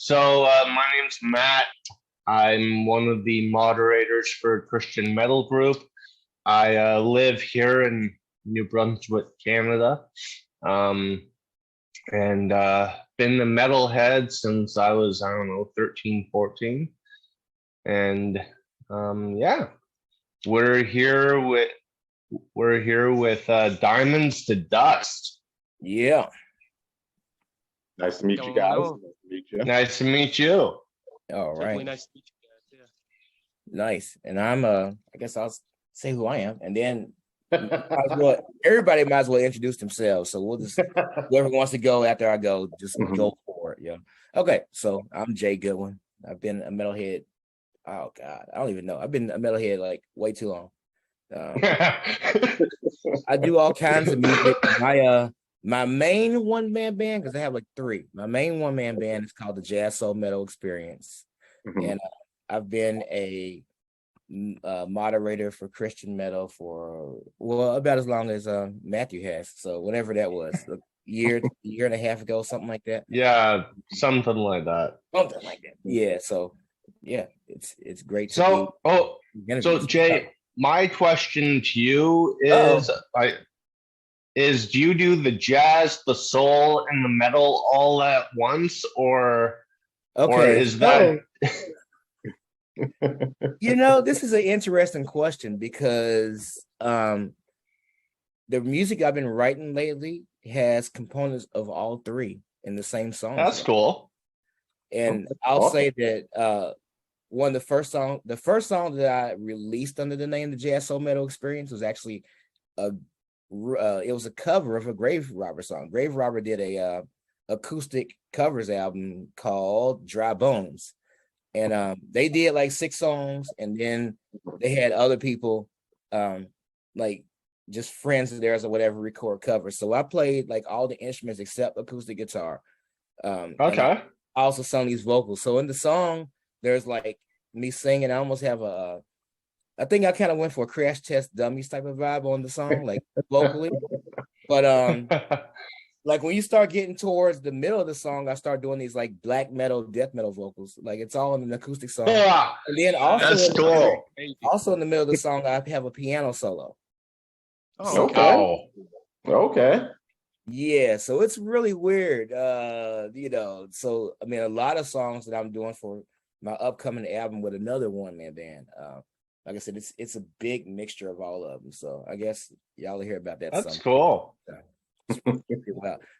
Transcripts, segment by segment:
My name's Matt. I'm one of the moderators for a Christian metal group. I live here in New Brunswick, Canada, and been a metalhead since I was, I don't know, 13, 14. And yeah, we're here with Diamonds to Dust. Yeah. Nice to meet you guys. Nice to meet you. All right. Definitely nice to meet you guys. Yeah. Nice. And I'm I guess I'll say who I am, and then everybody might as well introduce themselves. So we'll just whoever wants to go after I go, just go for it. Yeah. Okay. So I'm Jay Goodwin. I've been a metalhead. Oh God, I don't even know. I've been a metalhead like way too long. I do all kinds of music. My main one-man band, because I have like three. My main one-man band is called the Jazz Soul Metal Experience, and I've been a moderator for Christian metal for about as long as Matthew has. So whatever that was, a year and a half ago, something like that. Yeah, something like that. Something like that. Yeah. So yeah, it's great. So Jay, my question to you is do you do the jazz, the soul, and the metal all at once, or is that? This is an interesting question because the music I've been writing lately has components of all three in the same song. That's cool. And I'll say that the first song that I released under the name the Jazz Soul Metal Experience was actually it was a cover of a Grave Robber song. Grave Robber did a acoustic covers album called Dry Bones, and they did like 6 songs, and then they had other people, like just friends of theirs or whatever, record covers. So I played like all the instruments except acoustic guitar. Okay. I also sung these vocals. So in the song, there's like me singing. I almost have I think I kind of went for a Crash Test Dummies type of vibe on the song, like vocally. But like when you start getting towards the middle of the song, I start doing these like black metal, death metal vocals. Like it's all in an acoustic song. And then also in the middle of the song, I have a piano solo. Oh, okay. Yeah, so it's really weird. So I mean, a lot of songs that I'm doing for my upcoming album with another one-man band. Like I said, it's a big mixture of all of them. So I guess y'all will hear about that. That's cool.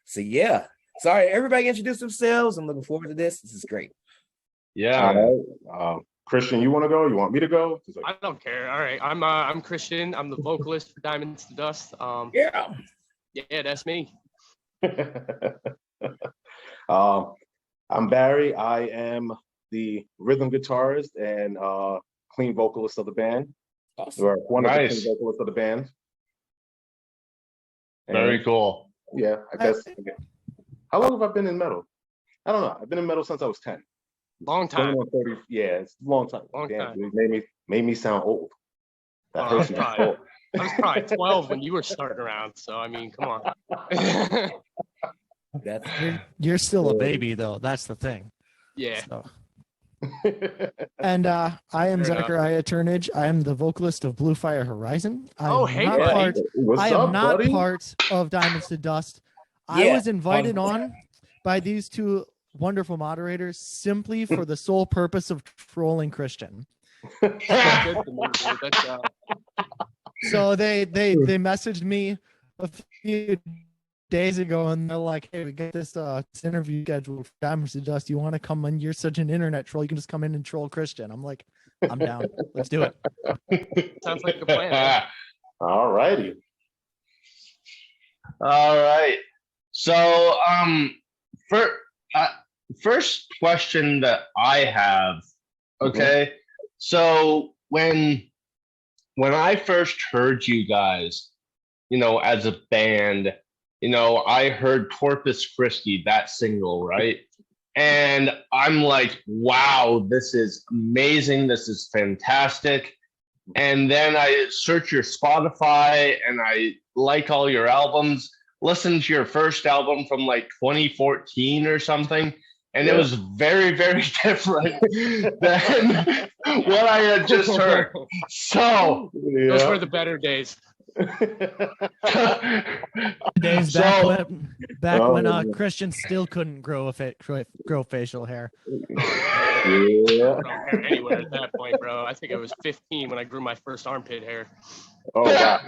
So yeah. Sorry, everybody introduce themselves. I'm looking forward to this. This is great. Yeah. All right. Christian, you want to go? You want me to go? I don't care. All right. I'm Christian. I'm the vocalist for Diamonds to Dust. Yeah, that's me. I'm Barry. I am the rhythm guitarist and clean vocalist of the band. Awesome. We're one of the clean vocalists of the band. And very cool. Yeah, I guess. How long have I been in metal? I don't know. I've been in metal since I was 10. Long time. 30, yeah, it's a long time. It made me sound old. I was probably 12 when you were starting around. So I mean, come on. You're still a baby, though. That's the thing. Yeah. So. And I am Zachariah Turnage. I am the vocalist of Blue Fire Horizon. I am not part of Diamonds to Dust. I was invited on by these two wonderful moderators simply for the sole purpose of trolling Christian. So they messaged me a few days ago, and they're like, "Hey, we got this interview scheduled for Diamonds to Dust. You want to come in? You're such an internet troll. You can just come in and troll Christian." I'm like, "I'm down. Let's do it." Sounds like a plan. All righty. All right. So, first question that I have. Okay, so when I first heard you guys, as a band. I heard Corpus Christi, that single, right? And I'm like, wow, this is amazing. This is fantastic. And then I search your Spotify and I like all your albums, listen to your first album from like 2014 or something. and it was very, very different than what I had just heard. So those were the better days. Days back when Christian still couldn't grow facial hair. Yeah, hair anywhere at that point, bro. I think I was 15 when I grew my first armpit hair. Oh wow!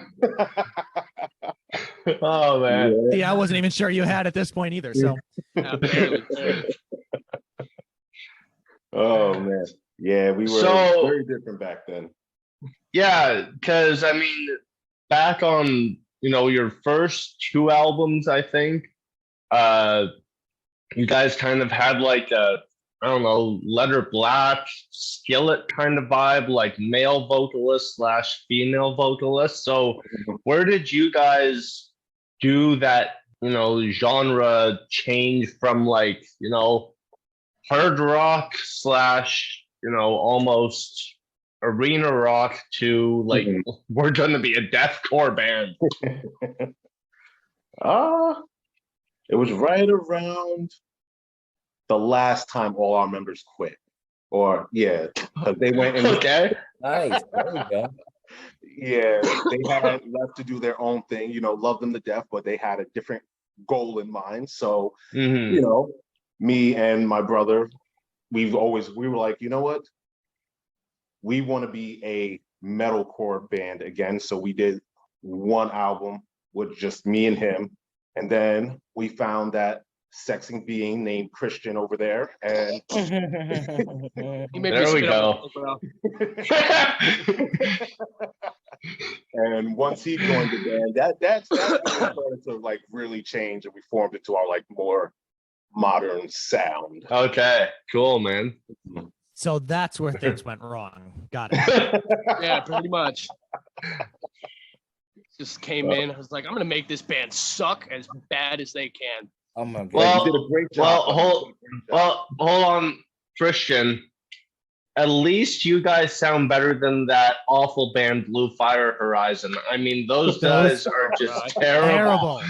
Oh man! Yeah, I wasn't even sure you had at this point either. So barely. Oh man, yeah, we were very different back then. Yeah, because I mean, back on your first 2 albums, I think, you guys kind of had like a, I don't know, Letter Black, Skillet kind of vibe, like male vocalist / female vocalist. So where did you guys do that, genre change from like, hard rock / almost arena rock to like, we're going to be a deathcore band? It was right around the last time all our members quit, because they went and nice. There you go. Yeah, they had left to do their own thing. Love them to death, but they had a different goal in mind. So, me and my brother, we were like, you know what? We want to be a metalcore band again. So we did 1 album with just me and him, and then we found that sexy being named Christian over there, and there we go. And once he joined the band, that's when it started to like really change, and we formed it to our like more modern sound. Okay, cool, man. So that's where things went wrong. Got it. Yeah, pretty much. Just came in. I was like, I'm gonna make this band suck as bad as they can. Oh my god! Well, you did a great job. Hold on, Christian. At least you guys sound better than that awful band Blue Fire Horizon. I mean, those guys are just terrible.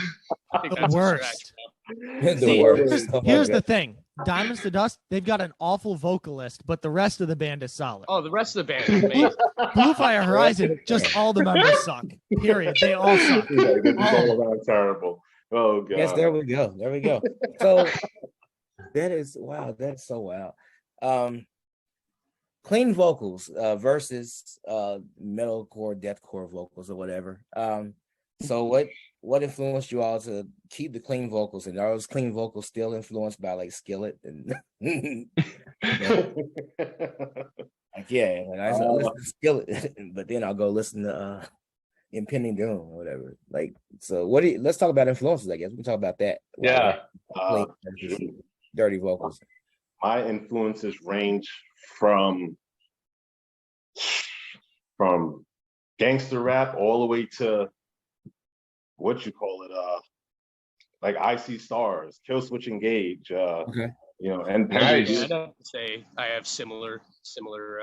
I think The worst. The worst. Here's the thing. Diamonds to Dust, they've got an awful vocalist, but the rest of the band is solid. Oh, the rest of the band is amazing. Blue Fire Horizon, just all the members suck. Period. They all suck. This is all around terrible. Oh god. Yes, there we go. So that is wow. That's so wow. Clean vocals versus metalcore, deathcore vocals, or whatever. So what influenced you all to keep the clean vocals? And are those clean vocals still influenced by like Skillet and and I listen to Skillet, but then I'll go listen to Impending Doom or whatever. Like, so let's talk about influences, I guess. We can talk about that. Yeah. Dirty vocals. My influences range from gangster rap all the way to like I See Stars, Kill Switch Engage, and nice. I'd have to say I have similar influences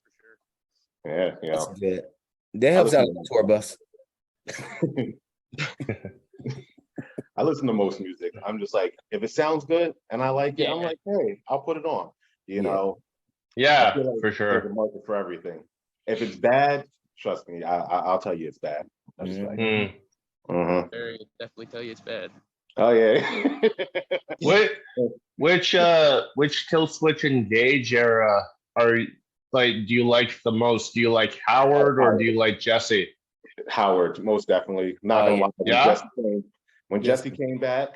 for sure. Yeah, That's good. That helps out on the tour bus. I listen to most music. I'm just like, if it sounds good and I like it, I'm like, hey, I'll put it on. Yeah, like for sure. There's a market for everything. If it's bad, trust me, I'll tell you it's bad. I'm just like, definitely tell you it's bad. Oh yeah. Which Kill Switch Engage era are like? Do you like the most? Do you like Howard or do you like Jesse? Howard, most definitely. Not gonna lie. Yeah. When Jesse came back,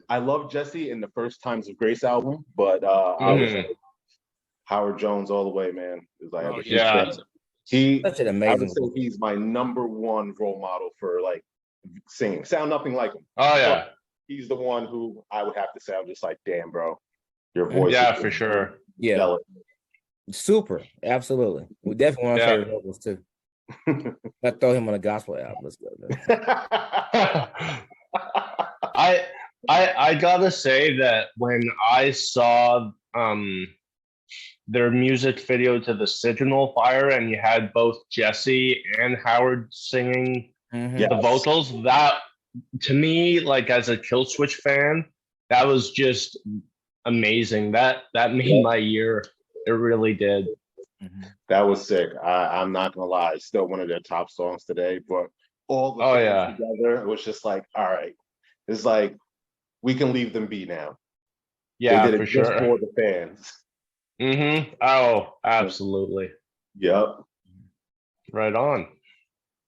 I loved Jesse in the First Times of Grace album, but I was like, Howard Jones all the way, man. It's like, such an amazing. I would say he's my #1 role model for like singing. Sound nothing like him. Oh yeah. But he's the one who I would have to say, I'm just like, damn, bro, your voice. Yeah, for sure. Yeah. Stellar. Super. Absolutely. We definitely want to favorite vocals too. Let's throw him on a gospel album. Let's go. I gotta say that when I saw their music video to the Signal Fire and you had both Jesse and Howard singing the vocals, that to me, like as a Killswitch fan, that was just amazing. That made my year. It really did. That was sick. I'm not gonna lie, it's still one of their top songs today. But all the fans together, it was just like, all right, it's like we can leave them be now. Yeah, they did it for just sure. for the fans. Oh, absolutely. Yep. Right on.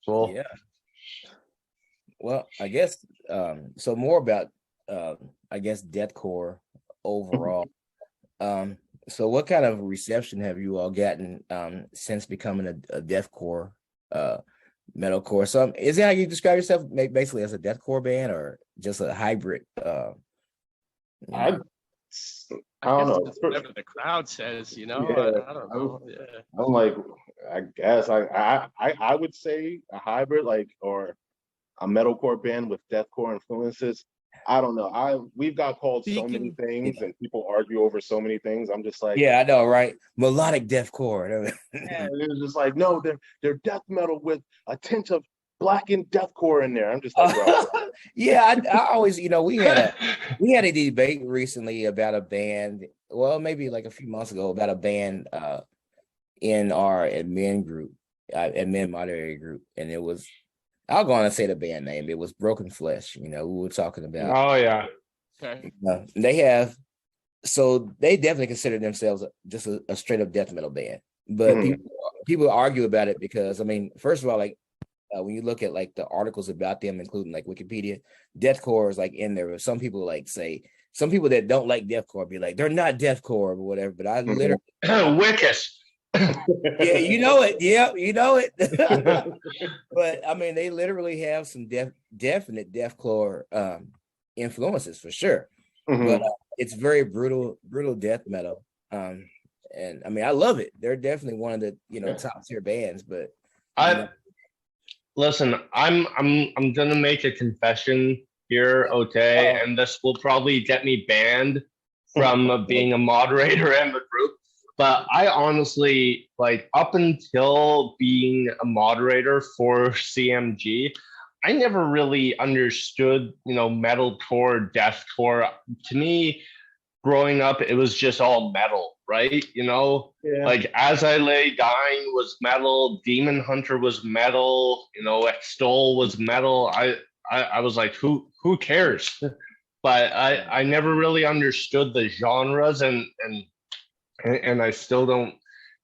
Cool. Yeah. Well, I guess so. More about I guess deathcore overall. So what kind of reception have you all gotten since becoming a deathcore metalcore? So is that how you describe yourself, basically as a deathcore band or just a hybrid? I don't know. Whatever the crowd says, you know. Yeah, I don't know. I'm like, I guess I would say a hybrid, like, or a metalcore band with deathcore influences. I don't know. We've got called so many things, and people argue over so many things. I'm just like, yeah, I know, right? Melodic deathcore. Yeah, it's just like, no, they're death metal with a tint of blackened deathcore in there. I'm just like, bro. Yeah, I always, we had a debate recently about a band. Well, maybe like a few months ago about a band in our admin group, admin moderator group, and it was. I'll go on and say the band name. It was Broken Flesh. We were talking about. Oh yeah. Okay. So they definitely consider themselves just a straight up death metal band. But people argue about it because, I mean, first of all, like when you look at like the articles about them, including like Wikipedia, deathcore is like in there. Some people say some people that don't like deathcore be like, they're not deathcore or whatever. But I literally Wickish. Yeah, you know it. Yeah, you know it. But I mean, they literally have some definite deathcore influences for sure. But it's very brutal death metal. And I mean, I love it. They're definitely one of the top tier bands. But listen, I'm gonna make a confession here, okay, and this will probably get me banned from being a moderator in the group. But I honestly, like, up until being a moderator for CMG, I never really understood, metalcore, deathcore. To me, growing up, it was just all metal, right? Like As I Lay Dying was metal, Demon Hunter was metal, Extol was metal. I was like, who cares? But I never really understood the genres, and I still don't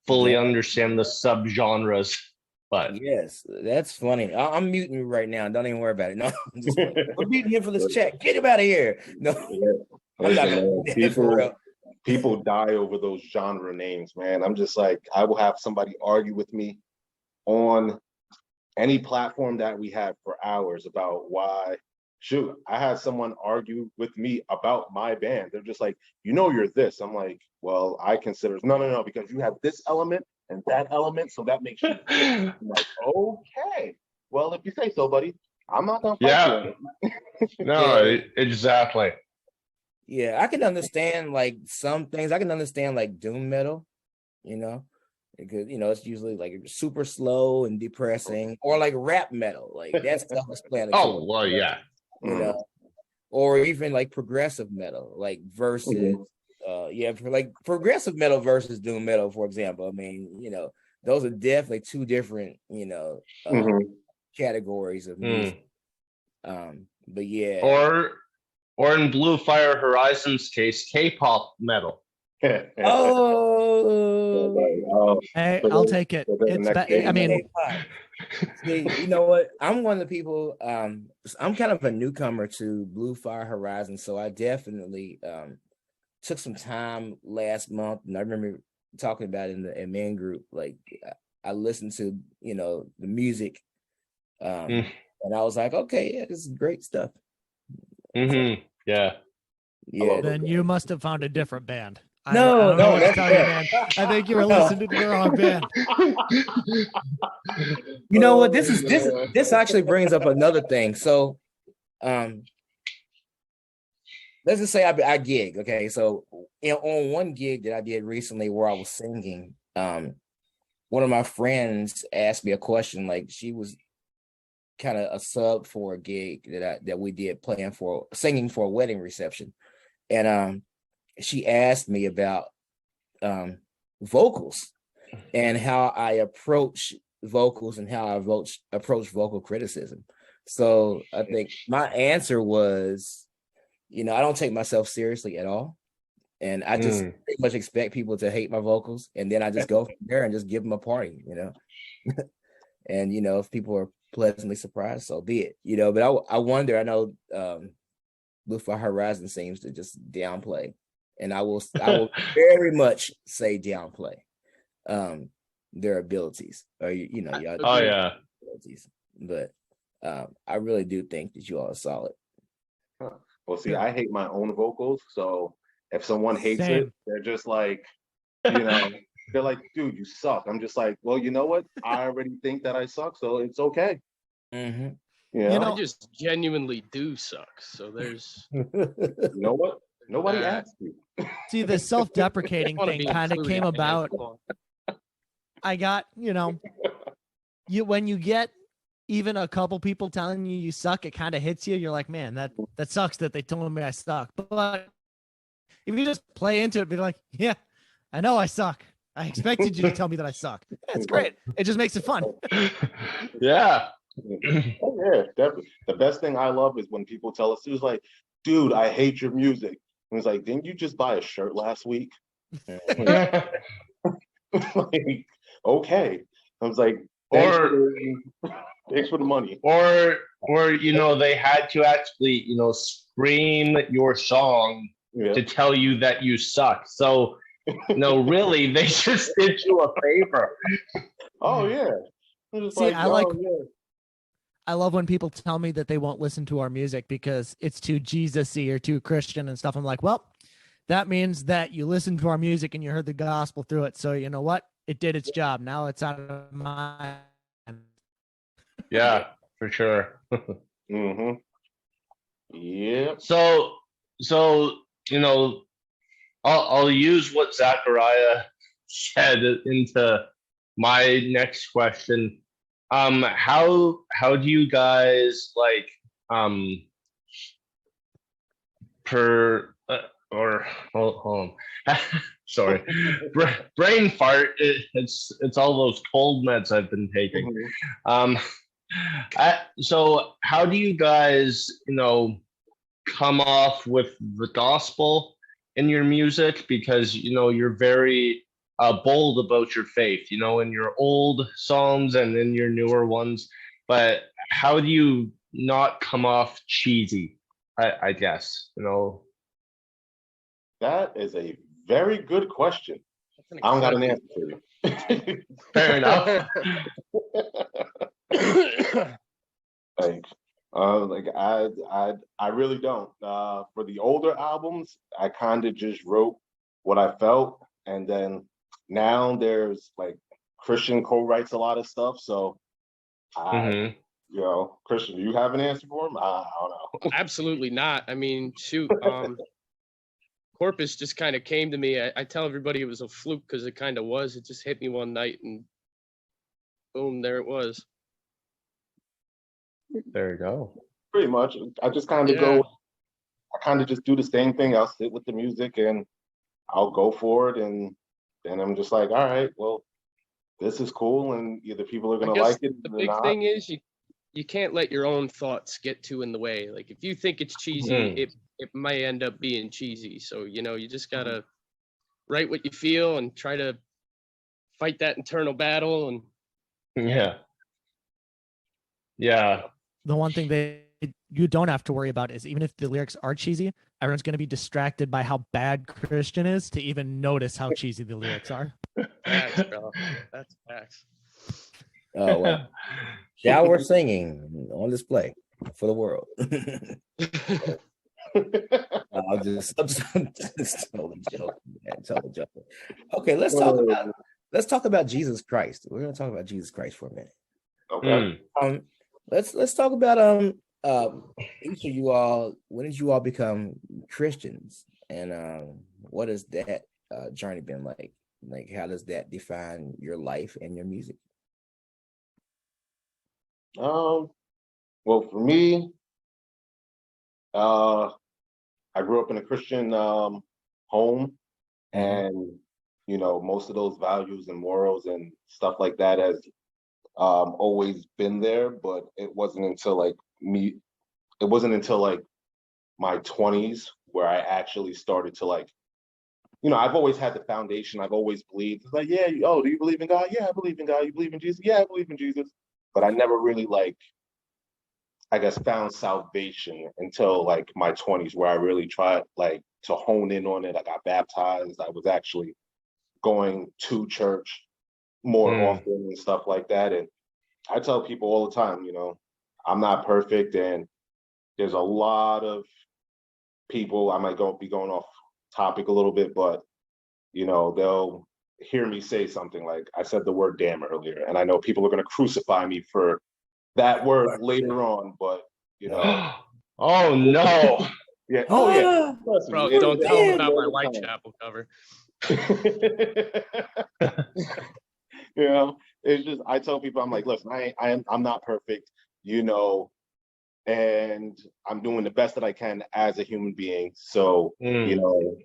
fully understand the subgenres. But yes, that's funny. I'm muting you right now. Don't even worry about it. No, I'm muting him for this chat. Get him out of here. No, I'm not gonna people die over those genre names, man. I'm just like, I will have somebody argue with me on any platform that we have for hours about why. Shoot, I had someone argue with me about my band. They're just like, you're this. I'm like, well, I consider no, because you have this element and that element, so that makes you. I'm like, okay, well, if you say so, buddy, I'm not gonna fight you. No, exactly. Yeah, I can understand like some things. I can understand like doom metal, because it's usually like super slow and depressing, or like rap metal, like that stuff is playing. Oh well, yeah. Or even like progressive metal, like versus for like progressive metal versus doom metal, for example. I mean, those are definitely two different, categories of music. But yeah. Or in Blue Fire Horizon's case, K-pop metal. Hey, I'll take it. It's I mean, see, you know what? I'm one of the people. I'm kind of a newcomer to Blue Fire Horizon, so I definitely took some time last month, and I remember talking about it in the admin group. Like, I listened to the music, and I was like, okay, yeah, this is great stuff. Yeah. Then you must have found a different band. No, I don't know what to tell you, man. I think you were listening to the wrong band. You know what? This actually brings up another thing. So, let's just say I gig. Okay, so on one gig that I did recently where I was singing, one of my friends asked me a question. Like, she was kind of a sub for a gig that we did singing for a wedding reception. and she asked me about vocals and how I approach vocals and how I approach vocal criticism. So I think my answer was, I don't take myself seriously at all. And I just pretty much expect people to hate my vocals. And then I just go from there and just give them a party, And, if people are pleasantly surprised, so be it, But I wonder, I know Blue Fire Horizon seems to just downplay. And I will very much say downplay their abilities. Or, abilities. But I really do think that you all are solid. Well, see, I hate my own vocals, so if someone hates it, they're just like, they're like, dude, you suck. I'm just like, well, you know what? I already think that I suck, so it's okay. I just genuinely do suck. So there's, you know what? Nobody asked you. See, the self-deprecating thing kind of came about. I got, when you get even a couple people telling you suck, it kind of hits you. You're like, man, that sucks that they told me I suck. But if you just play into it, be like, yeah, I know I suck. I expected you to tell me that I suck. That's great. It just makes it fun. Yeah. Oh, yeah, definitely. The best thing I love is when people tell us, it was like, dude, I hate your music. And it's like, didn't you just buy a shirt last week? Like, okay. I was like, thanks for the money. Or they had to actually, scream your song to tell you that you suck. So, no, really, they just did you a favor. Oh, yeah. See, I love when people tell me that they won't listen to our music because it's too Jesus-y or too Christian and stuff. I'm like, well, that means that you listened to our music and you heard the gospel through it. So you know what? It did its job. Now it's out of my hands. Yeah, for sure. Yeah. So I'll use what Zachariah said into my next question. How do you guys like hold on. Sorry, brain fart. It's all those cold meds I've been taking. So how do you guys come off with the gospel in your music, because you're very bold about your faith, in your old songs and in your newer ones, but how do you not come off cheesy? I guess that is a very good question. I don't got an answer for you. Fair enough. I really don't. For the older albums, I kind of just wrote what I felt, and then now there's like Christian co-writes a lot of stuff. So, Christian, do you have an answer for him? I don't know. Absolutely not. I mean, shoot, Corpus just kind of came to me. I tell everybody it was a fluke because it kind of was. It just hit me one night, and boom, there it was. There you go. Pretty much. I just kind of go, I kind of just do the same thing. I'll sit with the music and I'll go for it. And then I'm just like, all right, well, this is cool. And either people are going to like it. The big thing is you can't let your own thoughts get too in the way. Like if you think it's cheesy, it might end up being cheesy. So, you just got to write what you feel and try to fight that internal battle. And yeah. The one thing that you don't have to worry about is even if the lyrics are cheesy, everyone's going to be distracted by how bad Christian is to even notice how cheesy the lyrics are. Facts, bro. That's facts. Oh, well. Shower singing on display for the world. I'm just totally joking, man. Totally joking. Okay, let's talk about Jesus Christ. We're going to talk about Jesus Christ for a minute. Okay. Let's talk about each of you all. When did you all become Christians, and what has that journey been like? Like, how does that define your life and your music? Well, for me, I grew up in a Christian home, and you know, most of those values and morals and stuff like that has always been there. But it wasn't until like my 20s where I actually started to like, you know, I've always had the foundation. I've always believed. It's like, yeah, oh, do you believe in God? Yeah, I believe in God. You believe in Jesus? Yeah, I believe in Jesus. But I never really like, I guess, found salvation until like my 20s, where I really tried like to hone in on it. I got baptized. I was actually going to church more often and stuff like that. And I tell people all the time, you know, I'm not perfect, and there's a lot of people. I might be going off topic a little bit, but you know, they'll hear me say something like, I said the word damn earlier, and I know people are going to crucify me for that word later on, but you know. Oh no. Yeah. Oh yeah. Bro, don't tell them about my Whitechapel cover. You know, it's just, I tell people, I'm like, listen, I'm not perfect, you know, and I'm doing the best that I can as a human being. So, you know,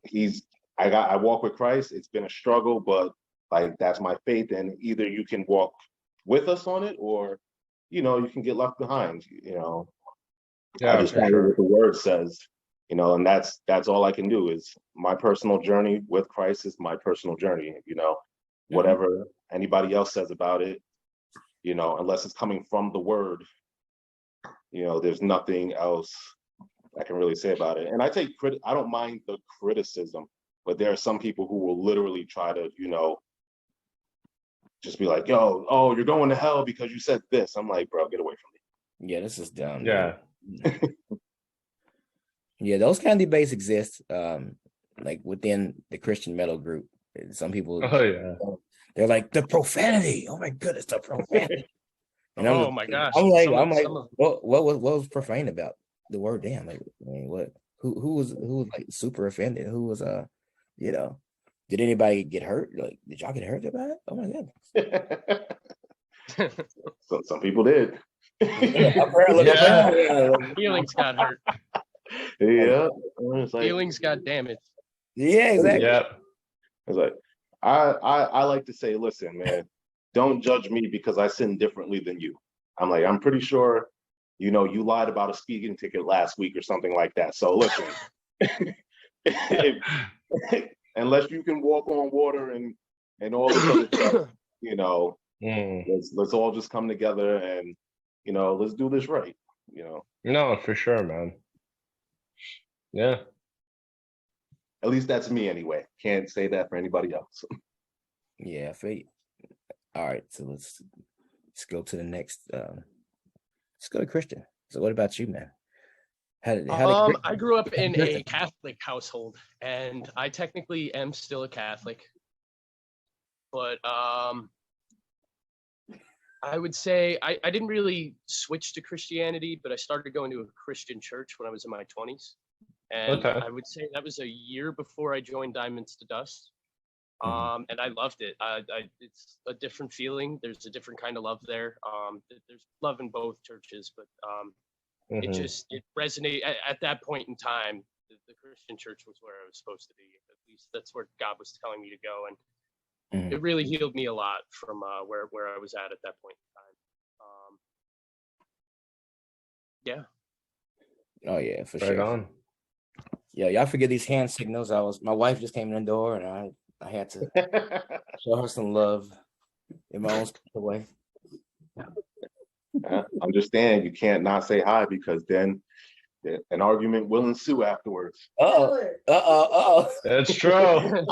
I walk with Christ. It's been a struggle, but like, that's my faith. And either you can walk with us on it, or, you know, you can get left behind, you know. Yeah, I just follow what the word says, you know, and that's all I can do. Is my personal journey with Christ is my personal journey, you know. Whatever anybody else says about it, you know, unless it's coming from the word, you know, there's nothing else I can really say about it. And I don't mind the criticism, but there are some people who will literally try to, you know, just be like, yo, oh, you're going to hell because you said this. I'm like, bro, get away from me. Yeah, this is dumb. Yeah. Yeah, those kind of debates exist, like within the Christian metal group. Some people, they're like, the profanity. Oh my goodness, the profanity. And my gosh. I'm like, what was profane about the word damn? Like, I mean, what? Who was like super offended? Who was you know, did anybody get hurt? Like, did y'all get hurt about it? Oh my goodness. So some people did. Feelings got hurt. Yeah. Feelings got damaged. Yeah, exactly. Yeah. It's like, I like to say, listen, man, don't judge me because I sin differently than you. I'm like, I'm pretty sure, you know, you lied about a speeding ticket last week or something like that. So listen, unless you can walk on water and all this other stuff, you know, let's all just come together and, you know, let's do this right, you know. No, for sure, man. Yeah. At least that's me anyway. Can't say that for anybody else. Yeah, all right, so let's go to the next. Let's go to Christian. So, what about you, man? I grew up in a Catholic household, and I technically am still a Catholic. But I would say I didn't really switch to Christianity, but I started going to a Christian church when I was in my 20s. And I would say that was a year before I joined Diamonds to Dust. And I loved it. It's a different feeling. There's a different kind of love there. There's love in both churches, but it resonated at that point in time. The Christian church was where I was supposed to be. At least that's where God was telling me to go, and it really healed me a lot from where I was at that point in time. Yeah. Oh yeah, for sure. On. Yeah, y'all forget these hand signals. My wife just came in the door, and I had to show her some love in my own way. Understand, you can't not say hi, because then an argument will ensue afterwards. That's true.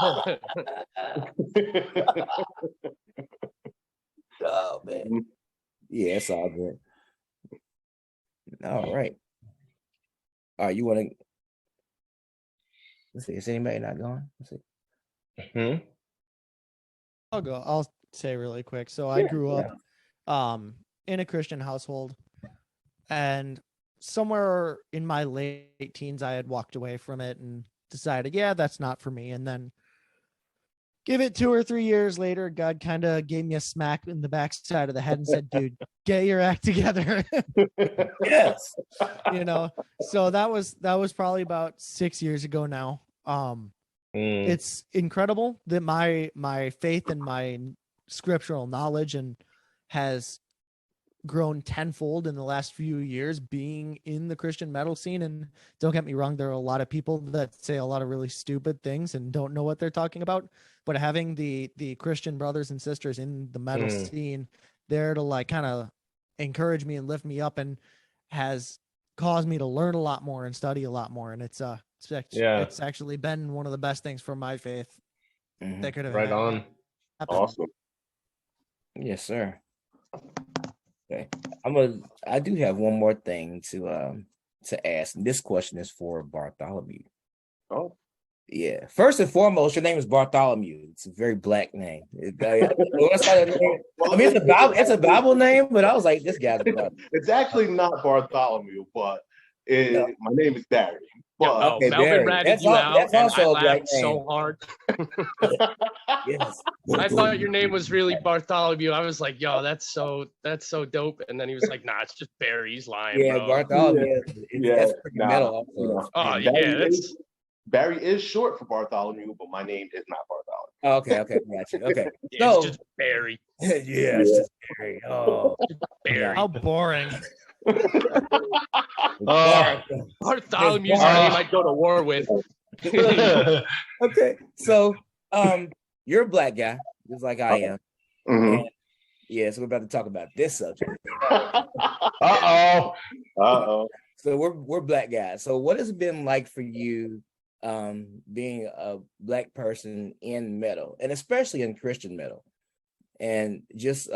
Oh man. Yeah, it's all good. All right. You want to? Let's see. Is anybody not going? Let's see. I'll go. I'll say really quick. So I grew up in a Christian household, and somewhere in my late teens, I had walked away from it and decided, yeah, that's not for me. And then give it 2 or 3 years later, God kind of gave me a smack in the backside of the head and said, dude, get your act together. Yes. So that was probably about 6 years ago now. It's incredible that my faith and my scriptural knowledge has grown tenfold in the last few years being in the Christian metal scene. And don't get me wrong, there are a lot of people that say a lot of really stupid things and don't know what they're talking about. But having the Christian brothers and sisters in the metal scene there to like kind of encourage me and lift me up and has caused me to learn a lot more and study a lot more. And it's actually been one of the best things for my faith that could have happened. Awesome. Yes, sir. Okay. I do have one more thing to ask. This question is for Bartholomew. Oh. Yeah. First and foremost, your name is Bartholomew. It's a very black name. It's a Bible name, but I was like, this guy's It's actually not Bartholomew, but my name is Barry. But okay, Melvin ratted you out, and I laughed so hard. Yes. I thought your name was really Bartholomew. I was like, yo, that's so dope. And then he was like, nah, it's just Barry. He's lying, bro. Bartholomew. That's metal. Barry is short for Bartholomew, but my name is not Bartholomew. Okay, gotcha. Okay. It's just Barry. It's just Barry. Oh, Barry. How boring. Bartholomew's a name I'd go to war with. Okay, so you're a black guy, just like I am. Mm-hmm. And, so we're about to talk about this subject. Uh-oh. So we're black guys. So what has it been like for you being a black person in metal, and especially in Christian metal? And just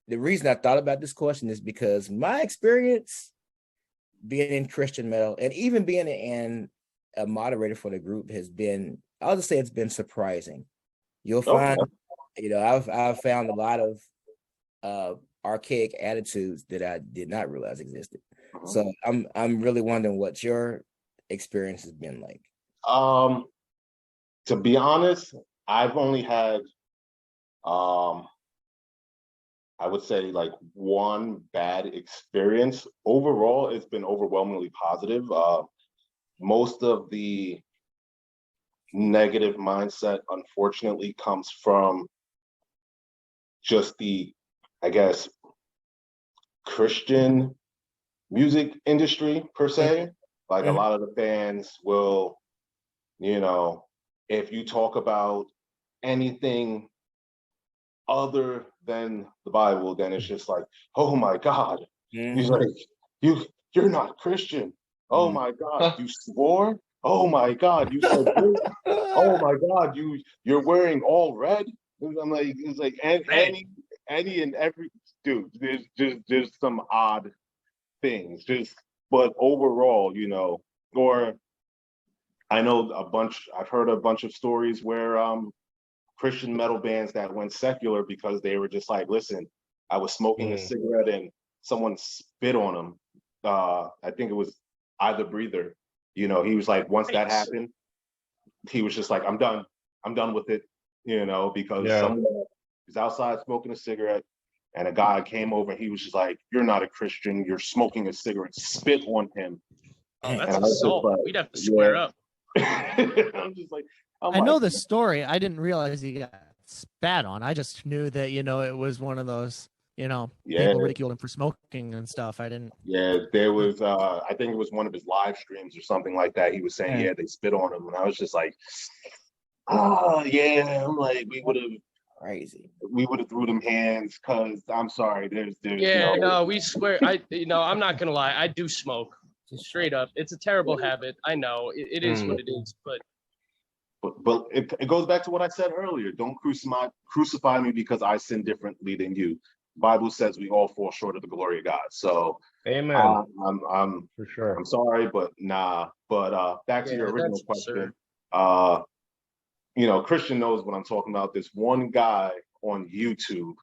the reason I thought about this question is because my experience being in Christian metal and even being in a moderator for the group has been, I'll just say it's been surprising. You'll find, I've found a lot of archaic attitudes that I did not realize existed. So I'm really wondering what your experience has been like. To be honest, I've only had I would say like one bad experience. Overall, it's been overwhelmingly positive. Most of the negative mindset, unfortunately, comes from just the, I guess, Christian music industry per se. Like a lot of the fans will, if you talk about anything other than the Bible, then it's just like, oh my God, he's like, you're not Christian. Oh my God, you swore. Oh my God, you said this. Oh my God, you're wearing all red. I'm like, it's like any and every dude. There's some odd things. But overall, or I know I've heard a bunch of stories where Christian metal bands that went secular because they were just like, listen, I was smoking a cigarette and someone spit on him. I think it was Either Breather. He was like, once that happened, he was just like, I'm done with it, because someone was outside smoking a cigarette and a guy came over and he was just like, you're not a Christian, you're smoking a cigarette, spit on him. Oh, that's assault. We'd have to square up. I'm just like, I know the story. I didn't realize he got spat on. I just knew that, it was one of those, people ridiculed him for smoking and stuff. I didn't. Yeah, there was, I think it was one of his live streams or something like that. He was saying, they spit on him. And I was just like, I'm like, we would have threw them hands because I'm sorry. There's we swear. I'm not going to lie. I do smoke. Straight up. It's a terrible habit. I know. It is what it is, but it goes back to what I said earlier. Don't crucify me because I sin differently than you. The Bible says we all fall short of the glory of God. So, amen. I'm for sure. I'm sorry, but nah. But back to your original question. Christian knows what I'm talking about. This one guy on YouTube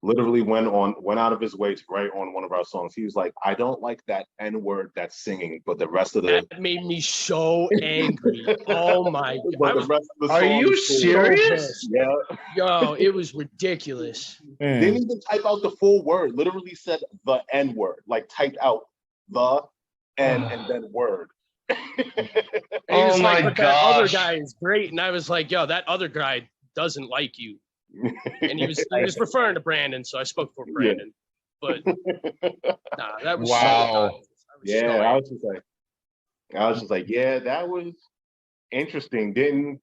literally went out of his way to write on one of our songs. He was like, I don't like that N-word that's singing, but the rest of that made me so angry. Oh my God. Are you serious? Yeah. Yo, it was ridiculous. Didn't even type out the full word. Literally said the N-word. Like typed out the and then word. He was like, but that other guy is great. And I was like, yo, that other guy doesn't like you. And he was referring to Brandon, so I spoke for Brandon. Yeah. But nah, that was wow. I was just like, yeah, that was interesting. Didn't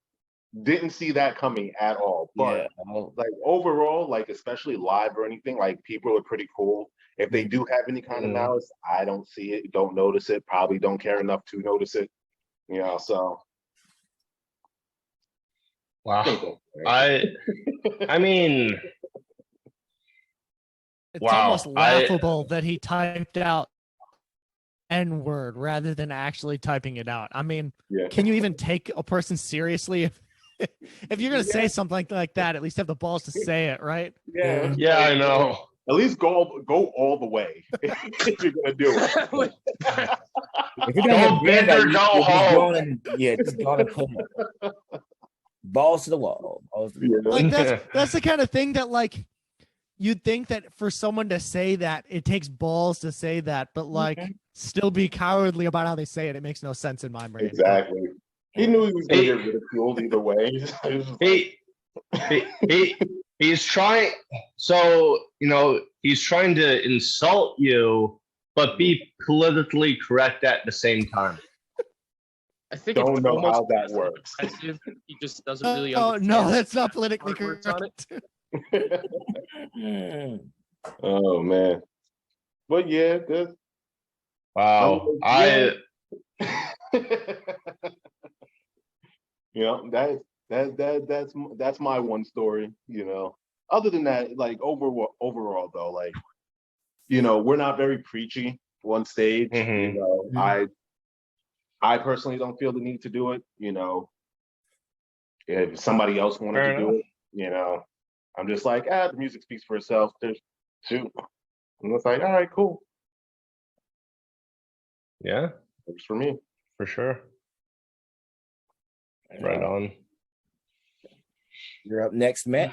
see that coming at all. But like overall, like especially live or anything, like people are pretty cool. If they do have any kind of malice, I don't see it, don't notice it, probably don't care enough to notice it. You know, so wow. I mean, it's almost laughable that he typed out N-word rather than actually typing it out. I mean, can you even take a person seriously if you're gonna say something like that? At least have the balls to say it, right? Yeah, I know. At least go all the way if you're gonna do it. If you're gonna go big or go home. Just gonna put balls to the wall. Like that's the kind of thing that like you'd think that for someone to say that it takes balls to say that, but like still be cowardly about how they say it. It makes no sense in my brain. Exactly. He knew he was gonna get ridiculed either way. He's trying. So he's trying to insult you, but be politically correct at the same time. I think don't know how that works. He just doesn't really understand. Oh no, that's not politically correct. Oh man. But yeah, good. Wow. That's my one story, Other than that, like overall though, like, we're not very preachy on stage. I personally don't feel the need to do it, If somebody else wanted to do it, I'm just like, the music speaks for itself. Shoot. And it's like, all right, cool. Yeah. Works for me. For sure. Right on. You're up next, Matt.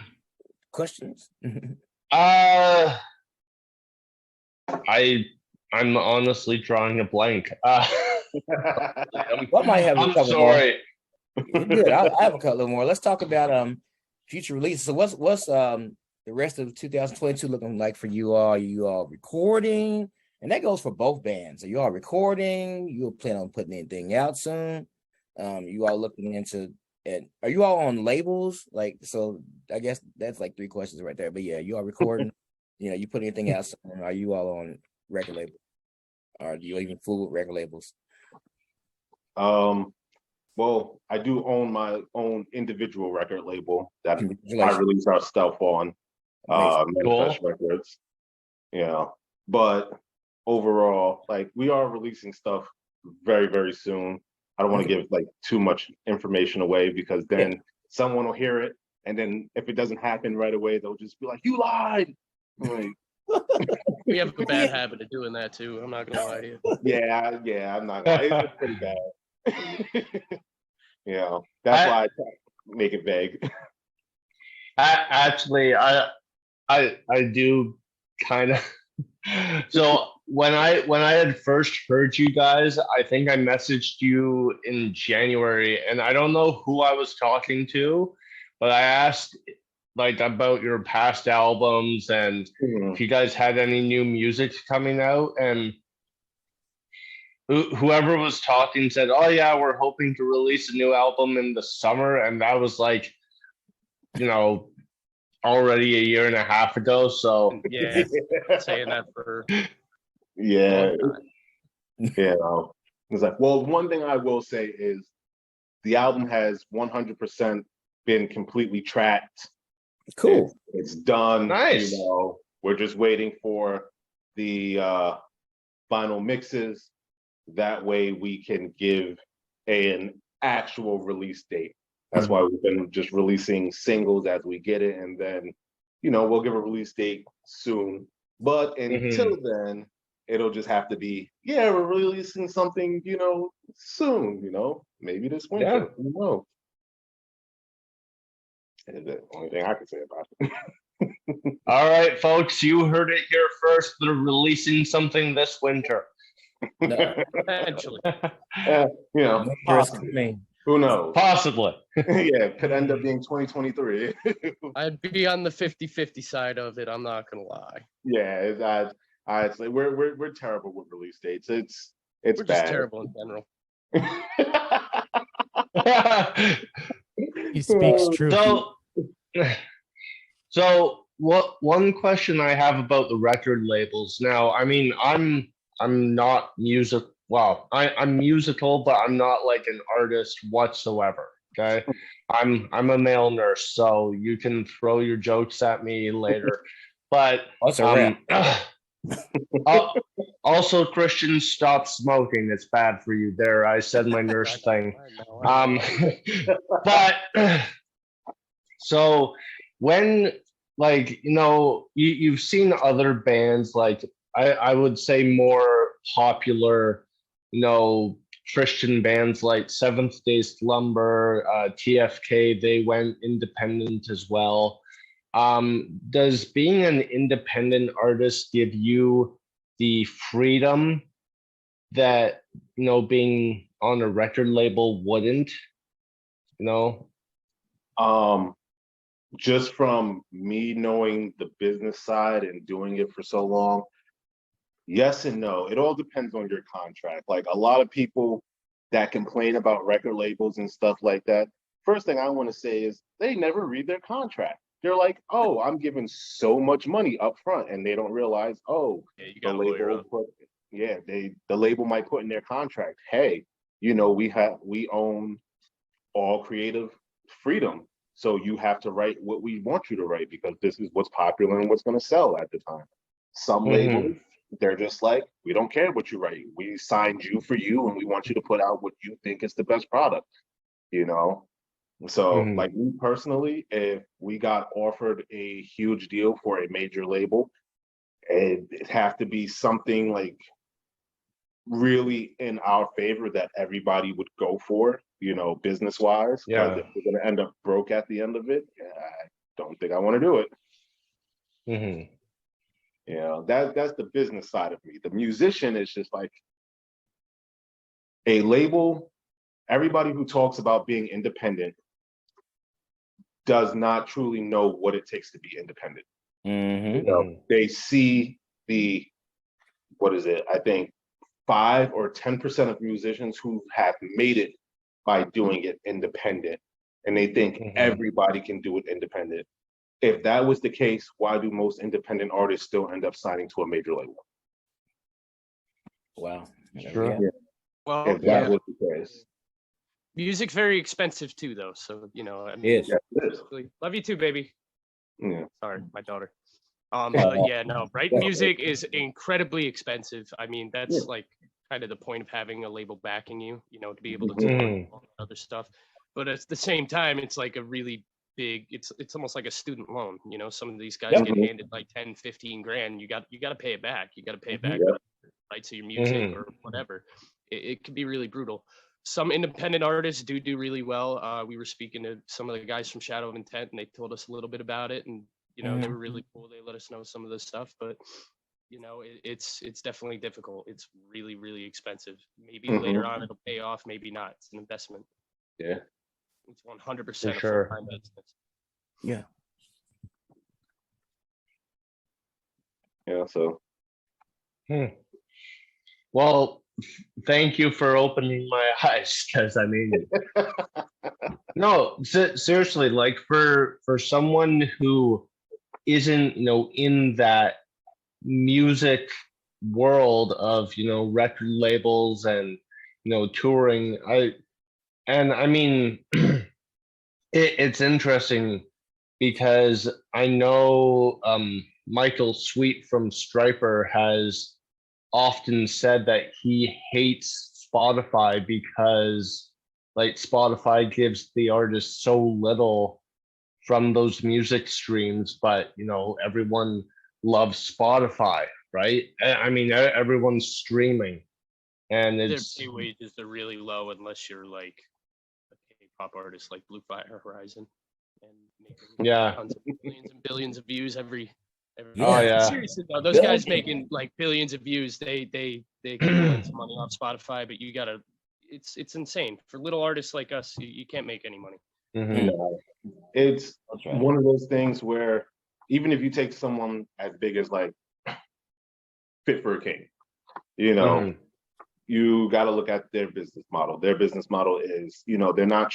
Questions? I'm honestly drawing a blank. What might have a couple sorry. More. Good. I have a couple more. Let's talk about future releases. So what's the rest of 2022 looking like for you all? Are you all recording? And that goes for both bands. Are you all recording? You plan on putting anything out soon? You all looking into it? Are you all on labels? Like, so I guess that's like 3 questions right there. But yeah, you all recording? You put anything out soon? Are you all on record label? Or do you even fool with record labels? Well, I do own my own individual record label that I release our stuff on, Manifest Records. But overall, like, we are releasing stuff very, very soon. I don't want to give like too much information away because then someone will hear it, and then if it doesn't happen right away, they'll just be like, "You lied." Like, we have a bad habit of doing that too. I'm not gonna lie to you. Yeah, I'm not gonna lie. It's pretty bad. That's why I make it vague. Actually, I do kind of. So when I had first heard you guys, I think I messaged you in January, and I don't know who I was talking to, but I asked like about your past albums and if you guys had any new music coming out, and whoever was talking said, "Oh yeah, we're hoping to release a new album in the summer," and that was like, already a year and a half ago. So yeah, saying that for It's like, well, one thing I will say is the album has 100% been completely tracked. Cool. It's done. Nice. We're just waiting for the final mixes. That way we can give an actual release date. That's why we've been just releasing singles as we get it, and then we'll give a release date soon. But until then, it'll just have to be, we're releasing something, soon, maybe this winter. Yeah. Who knows? That's the only thing I can say about it. All right, folks, you heard it here first. They're releasing something this winter. Eventually. Possibly. Who knows? Possibly. Yeah, could end up being 2023. I'd be on the 50-50 side of it. I'm not gonna lie. Yeah, I'd say we're terrible with release dates. It's We're bad. just terrible in general. He speaks truth. So what one question I have about the record labels now, I mean, I'm not I'm musical, but I'm not like an artist whatsoever. Okay. I'm a male nurse, so you can throw your jokes at me later. But also, Christians, stop smoking. It's bad for you. There, I said my nurse thing. But so when, like, you've seen other bands, like I would say more popular, Christian bands like Seventh Day Slumber, TFK, they went independent as well. Does being an independent artist give you the freedom that, being on a record label wouldn't? Just from me knowing the business side and doing it for so long, yes and no. It all depends on your contract. Like a lot of people that complain about record labels and stuff like that, first thing I want to say is they never read their contract. They're like, oh, I'm giving so much money up front, and they don't realize, the label might put in their contract, hey, we own all creative freedom. So you have to write what we want you to write because this is what's popular and what's going to sell at the time. Some labels, they're just like, we don't care what you write. We signed you for you, and we want you to put out what you think is the best product, So like me personally, if we got offered a huge deal for a major label, it'd have to be something like really in our favor that everybody would go for, business wise. Yeah. If we're going to end up broke at the end of it, I don't think I want to do it. That's the business side of me. The musician is just like a label. Everybody who talks about being independent does not truly know what it takes to be independent. They see I think 5 or 10% of musicians who have made it by doing it independent, and they think everybody can do it independent. If that was the case, why do most independent artists still end up signing to a major label? Wow. Sure. Yeah. Well, if that was the case. Music's very expensive too, though. So I mean, it is. Love you too, baby. Yeah. Sorry, my daughter. Right? Music is incredibly expensive. I mean, that's like kind of the point of having a label backing you, to be able to tour all that other stuff. But at the same time, it's like a really big, it's almost like a student loan. Some of these guys get handed like 10, 15 grand. You got to pay it back. You got to pay it back, right? So your music or whatever. It can be really brutal. Some independent artists do really well. We were speaking to some of the guys from Shadow of Intent, and they told us a little bit about it. And they were really cool. They let us know some of the stuff, but it's definitely difficult. It's really, really expensive. Maybe later on it'll pay off, maybe not. It's an investment. Yeah. It's 100% a sure. full-time business. Yeah. Yeah, so. Well, thank you for opening my eyes, because I mean, no, seriously, like for someone who isn't, in that music world of, record labels and, touring, I mean, it's interesting because I know Michael Sweet from Striper has often said that he hates Spotify because like Spotify gives the artist so little from those music streams, but everyone loves Spotify, right? I mean, everyone's streaming, and Their it's pay wages are really low unless you're like a K-pop artist like Blue Fire Horizon and making tons of millions and billions of views every. Oh yeah. Seriously though, those guys making like billions of views, they accumulate some money off Spotify, but you gotta, it's insane for little artists like us. You can't make any money. It's one of those things where even if you take someone as big as like Fit for a King, you got to look at their business model. Their business model is, they're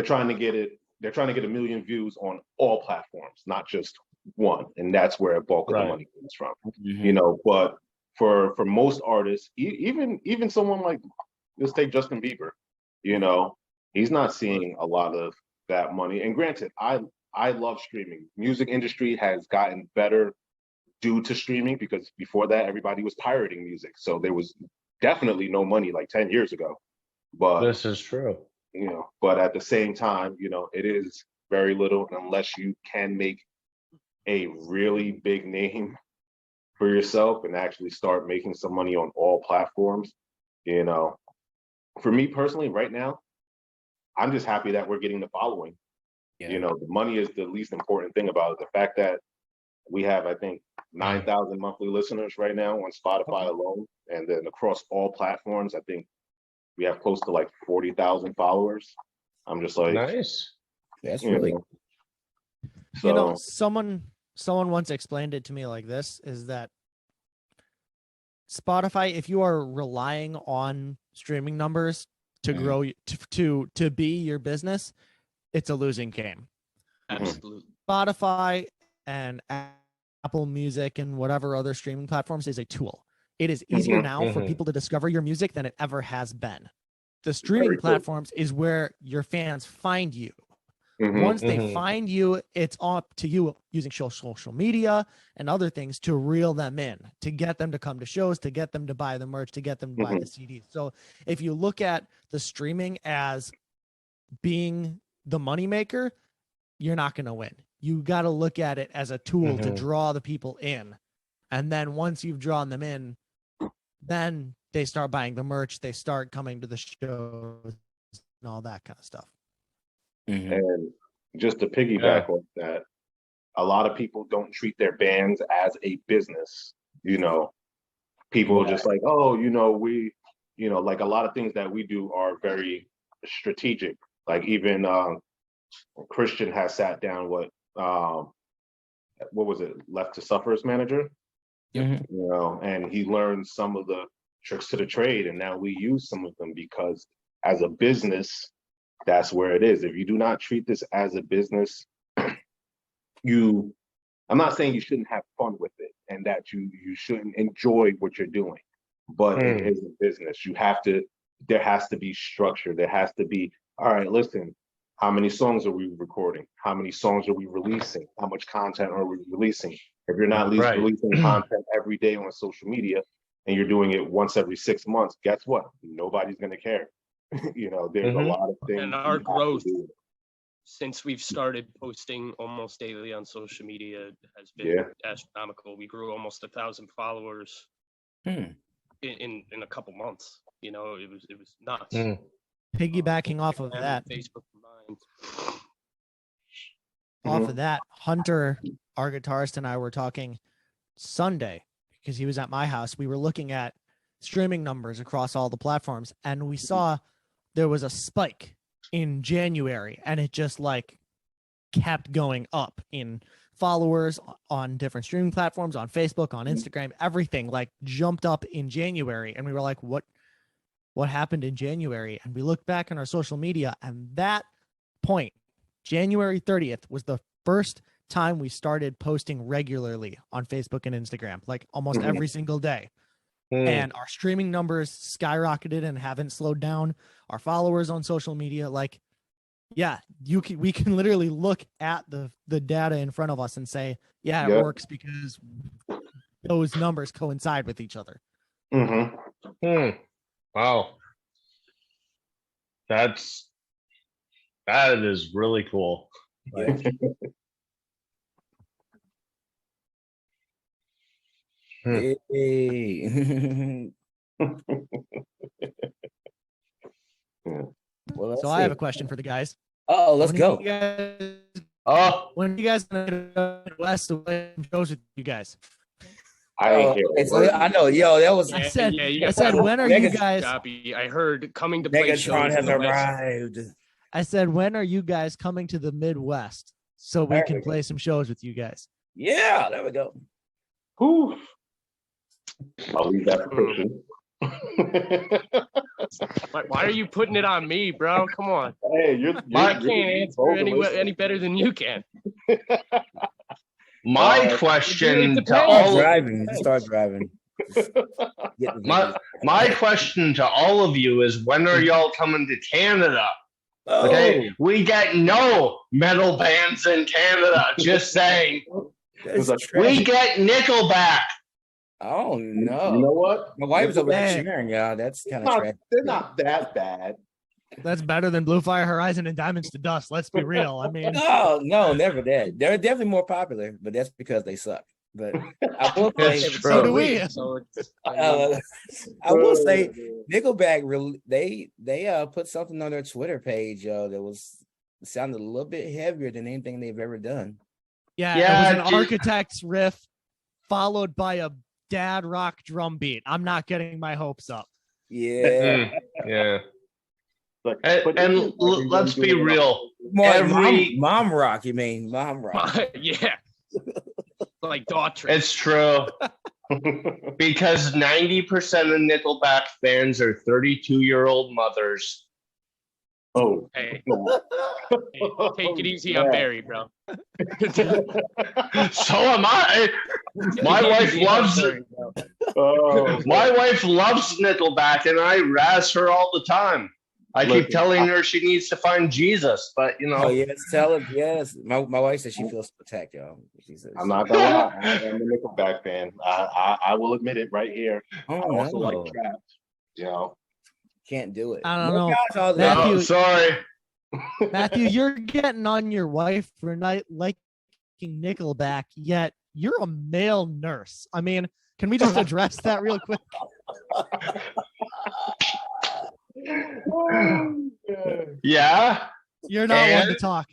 trying to get a million views on all platforms, not just one. And that's where a bulk of the money comes from. But for most artists, even someone like, let's take Justin Bieber, he's not seeing a lot of that money. And granted, I love streaming. Music industry has gotten better due to streaming, because before that, everybody was pirating music. So there was definitely no money like 10 years ago. But this is true. But at the same time, it is very little unless you can make a really big name for yourself and actually start making some money on all platforms. For me personally, right now, I'm just happy that we're getting the following. The money is the least important thing about it. The fact that we have, I think, 9,000 monthly listeners right now on Spotify alone, and then across all platforms, I think we have close to like 40,000 followers. I'm just like, nice. That's really so. Someone once explained it to me like this: is that Spotify, if you are relying on streaming numbers to grow to be your business, it's a losing game. Absolutely. Spotify and Apple Music and whatever other streaming platforms is a tool. It is easier now for people to discover your music than it ever has been. The streaming platforms is where your fans find you. Once they find you, it's up to you using social media and other things to reel them in, to get them to come to shows, to get them to buy the merch, to get them to buy the CDs. So if you look at the streaming as being the moneymaker, you're not going to win. You got to look at it as a tool to draw the people in. And then once you've drawn them in, then they start buying the merch, they start coming to the shows and all that kind of stuff. And just to piggyback on that, a lot of people don't treat their bands as a business. People are just like, oh, we, like a lot of things that we do are very strategic. Like even Christian has sat down with, what was it, Left to Suffer's manager? And he learned some of the tricks to the trade, and now we use some of them, because as a business, that's where it is. If you do not treat this as a business, I'm not saying you shouldn't have fun with it and that you shouldn't enjoy what you're doing, but it is a business. There has to be structure. There has to be, all right, listen, how many songs are we recording? How many songs are we releasing? How much content are we releasing? If you're not releasing content every day on social media and you're doing it once every 6 months, guess what? Nobody's going to care. There's a lot of things. And our growth since we've started posting almost daily on social media has been astronomical. We grew almost 1,000 followers in a couple months. It was nuts. Piggybacking off of that, Facebook combined. Off of that, Hunter, our guitarist, and I were talking Sunday because he was at my house. We were looking at streaming numbers across all the platforms, and we saw there was a spike in January, and it just kept going up in followers on different streaming platforms, on Facebook, on Instagram. Everything jumped up in January, and we were like, what happened in January? And we looked back on our social media, and that point, January 30th, was the first time we started posting regularly on Facebook and Instagram, almost every single day. And our streaming numbers skyrocketed and haven't slowed down. Our followers on social media, we can literally look at the data in front of us and say, it works because those numbers coincide with each other. Wow. That's That is really cool. Yeah. Hey. Well, so I have a question for the guys. Oh, let's go. When you guys gonna go west away from shows with you guys? I know, yo, that was. I said, when are you guys? I heard coming to play Megatron has arrived. I said, when are you guys coming to the Midwest so we can play some shows with you guys? Yeah, there we go. Whew. I'll leave that for Why are you putting it on me, bro? Come on. Hey, I can't answer any better than you can. My question to all start driving. My question to all of you is, when are y'all coming to Canada? Okay, we get no metal bands in Canada. Just saying. We get Nickelback. Oh no! You know what? My wife's over there cheering, y'all. That's kind of tragic. They're not that bad. That's better than Blue Fire Horizon and Diamonds to Dust. Let's be real. I mean, no, never that. They're definitely more popular, but that's because they suck. But I will say, so do we. I will say, Nickelback they put something on their Twitter page, that sounded a little bit heavier than anything they've ever done. Yeah, it was an Architect's riff followed by a dad rock drum beat. I'm not getting my hopes up. Yeah. Yeah. And let's be real. Mom rock, you mean? Mom rock. Yeah. Like Daughtry. It's true. Because 90% of Nickelback fans are 32-year-old mothers. Oh. Hey, take it easy on Barry, bro. So am I. My wife loves it. My wife loves Nickelback, and I razz her all the time. I keep telling her she needs to find Jesus, but you know. Oh yes, tell her yes. My wife says she feels attacked, y'all. She says, I'm not gonna lie, I am a Nickelback fan. I will admit it right here. I also like Trapped. You know, can't do it. I don't know. Matthew, sorry. Matthew, you're getting on your wife for not liking Nickelback, yet you're a male nurse. I mean, can we just address that real quick? Yeah. You're not one to talk.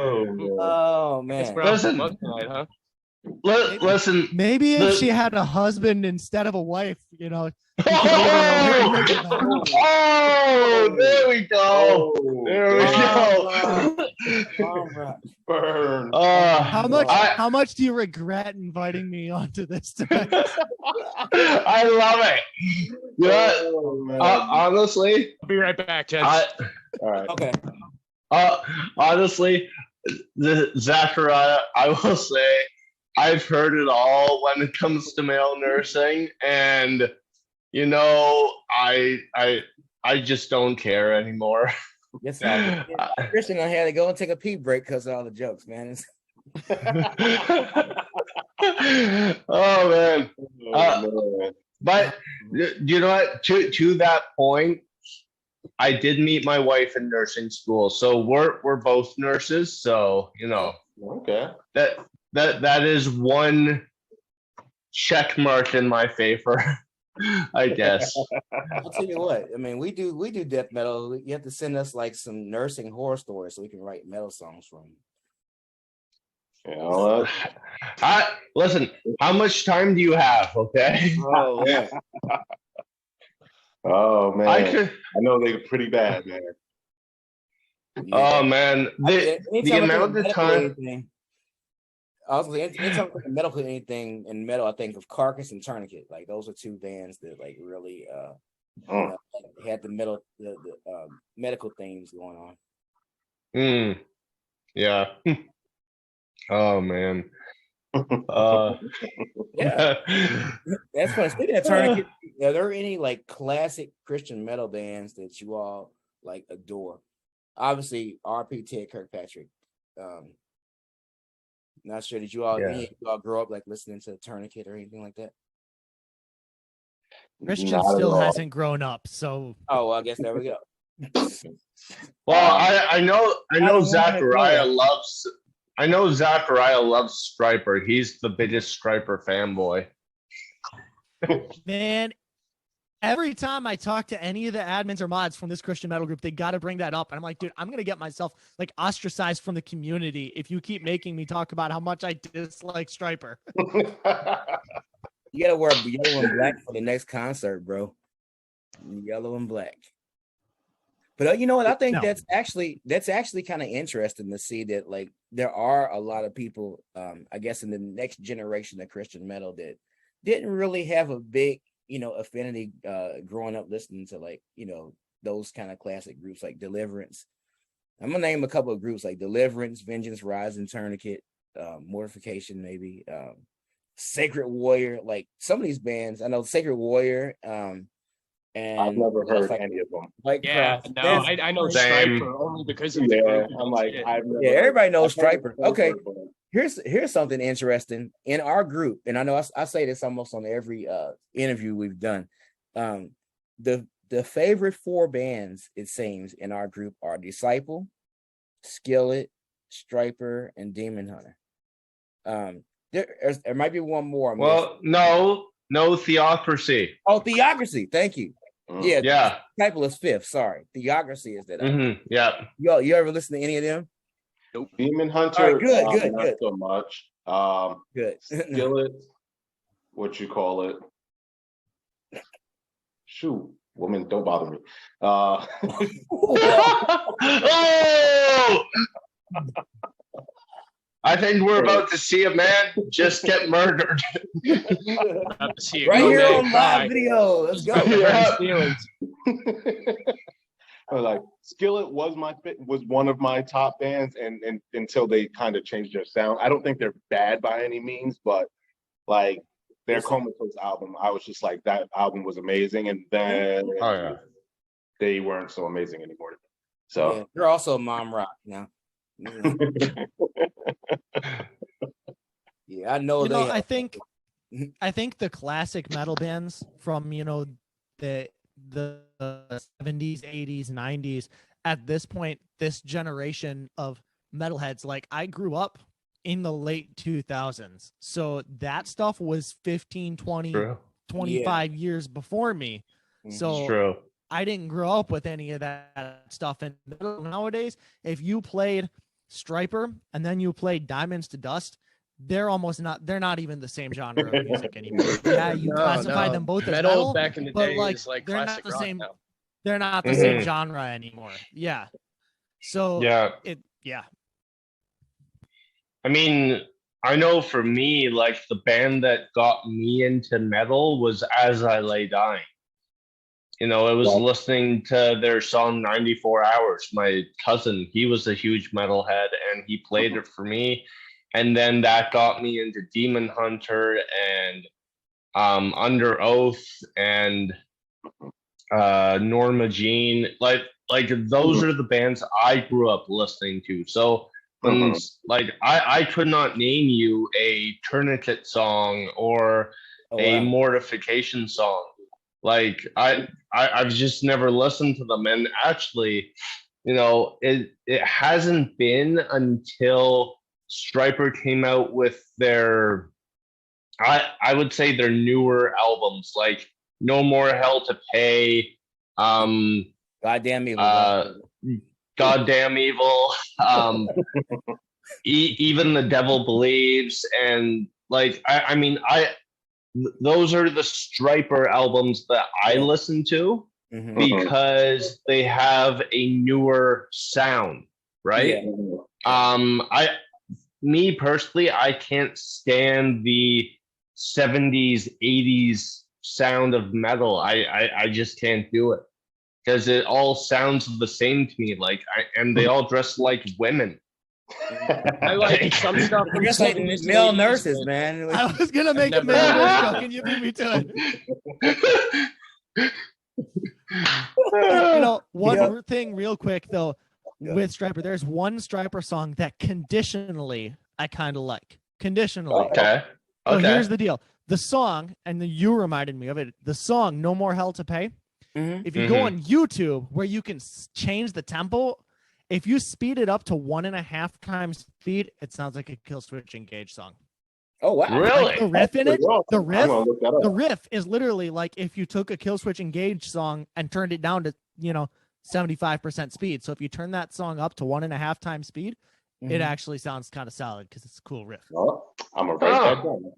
Oh man. Listen. Maybe if she had a husband instead of a wife, you know. There we go. There we go. Burn. How much do you regret inviting me onto this tonight? I love it. You know, honestly, I'll be right back, Ted. All right. Okay. Honestly, Zachariah, I will say, I've heard it all when it comes to male nursing, and you know, I just don't care anymore. Yes, Christian, I had to go and take a pee break because of all the jokes, man. Oh man. But you know what? To that point, I did meet my wife in nursing school, so we're both nurses. So you know, okay, that is one check mark in my favor, I guess. I'll tell you what. I mean, we do death metal. You have to send us like some nursing horror stories so we can write metal songs from. Listen, how much time do you have? Okay. Oh yeah. Oh man, I know they're pretty bad, man. Yeah. Oh man, the amount of time. I was like, anytime I think of metal, anything in metal, I think of Carcass and Tourniquet. Like those are two bands that like really had the metal, the medical themes going on. Yeah. Oh man. Yeah. That's funny. Speaking of Tourniquet, are there any like classic Christian metal bands that you all like adore? Obviously, R.P. Ted Kirkpatrick. Not sure. Did you all, any of you all grow up like listening to Tourniquet or anything like that? Christian still hasn't grown up, so. Oh, well, I guess there we go. Well, I know Zachariah loves. I know Zachariah loves Striper. He's the biggest Striper fanboy. Man, every time I talk to any of the admins or mods from this Christian metal group, they got to bring that up. And I'm like, dude, I'm going to get myself like ostracized from the community if you keep making me talk about how much I dislike Striper. You got to wear yellow and black for the next concert, bro. Yellow and black. But you know what? I think that's actually kind of interesting to see that like there are a lot of people, I guess, in the next generation of Christian metal that didn't really have a big, affinity growing up listening to like, those kind of classic groups like Deliverance. I'm gonna name a couple of groups like Deliverance, Vengeance, Rise, and Tourniquet, Mortification, maybe, Sacred Warrior. Like some of these bands, I know Sacred Warrior. And I've never heard any of them. Like, I know Striper only because of the group. I'm like, everybody knows Striper. Okay, here's something interesting in our group, and I know I say this almost on every interview we've done. The favorite 4 bands, it seems, in our group are Disciple, Skillet, Striper, and Demon Hunter. There might be one more. No, Theocracy. Oh, Theocracy. Thank you. Yeah. Disciple is 5th. Sorry, Theocracy is that. Yeah. You ever listen to any of them? Nope. Demon Hunter. Right, good. Not so much. Good. Skillet. What you call it? Shoot, woman, don't bother me. Oh! I think we're about to see a man just get murdered. Right here on live video. Let's go. Like Skillet was one of my top bands, and until they kind of changed their sound. I don't think they're bad by any means, but like their Comatose album, I was just like, that album was amazing, and then they weren't so amazing anymore. So they're also mom rock now. Yeah, I know. I think the classic metal bands from the 70s, 80s, 90s, at this point, this generation of metalheads, like I grew up in the late 2000s, so that stuff was 15, 20, 25 years before me. So true. I didn't grow up with any of that stuff. And nowadays, if you played Striper and then you played Diamonds to Dust, they're not even the same genre of music anymore. Yeah, you classify them both as metal back in the but day like they're not the same. Now. They're not the same genre anymore. Yeah. So I mean, I know for me, like the band that got me into metal was As I Lay Dying. It was listening to their song 94 Hours. My cousin, he was a huge metalhead, and he played it for me. And then that got me into Demon Hunter and Under Oath and Norma Jean. Like those are the bands I grew up listening to. So I could not name you a Tourniquet song or a Mortification song. Like I've just never listened to them, and actually, it hasn't been until Striper came out with their, I would say their newer albums, like No More Hell to Pay, Goddamn Evil, Goddamn Evil, Even the Devil Believes, and like those are the Striper albums that I listen to because they have a newer sound, right? Me personally, I can't stand the 70s, 80s sound of metal. I just can't do it because it all sounds the same to me. Like, and they all dress like women. I like some stuff. I guess like male nurses, man. I was gonna make a male nurse joke, and you beat me to it. One thing, real quick though, with Striper, there's one Striper song that conditionally I kind of like. Conditionally. Okay. So here's the deal: the song, and you reminded me of it. The song "No More Hell to Pay." Mm-hmm. If you go on YouTube, where you can change the tempo, if you speed it up to 1.5 times speed, it sounds like a Kill Switch Engage song. Oh wow! Really? Like the riff in it, the riff is literally like if you took a Kill Switch Engage song and turned it down to 75% speed. So if you turn that song up to 1.5 times speed, it actually sounds kind of solid because it's a cool riff. Well, I'm gonna write that down.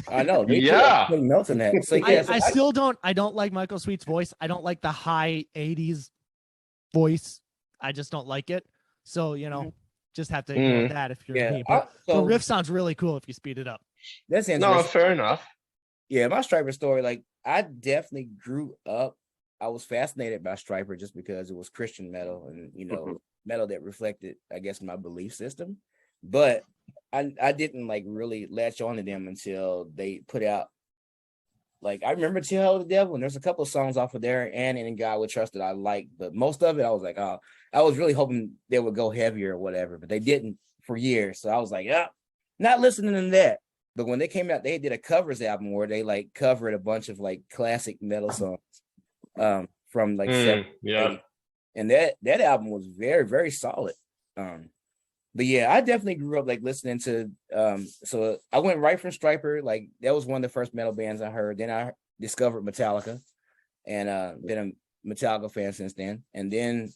I know. Yeah. Putting notes in that. So yeah, I still don't. I don't like Michael Sweet's voice. I don't like the high 80s voice. I just don't like it. So just have to ignore that if you're me. But the riff sounds really cool if you speed it up. That's interesting. No, fair enough. Yeah, my Striper story. Like, I definitely grew up. I was fascinated by Striper just because it was Christian metal and metal that reflected, I guess, my belief system. But I didn't like really latch on to them until they put out, like, I remember Till Hell the Devil, and there's a couple of songs off of there and In God We Trust that I liked, but most of it I was like, oh, I was really hoping they would go heavier or whatever, but they didn't for years. So I was like, not listening to that. But when they came out, they did a covers album where they like covered a bunch of like classic metal songs from like 70s. And that album was very, very solid. But yeah, I definitely grew up like listening to so I went right from Striper, like that was one of the first metal bands I heard. Then I discovered Metallica and been a Metallica fan since then. And then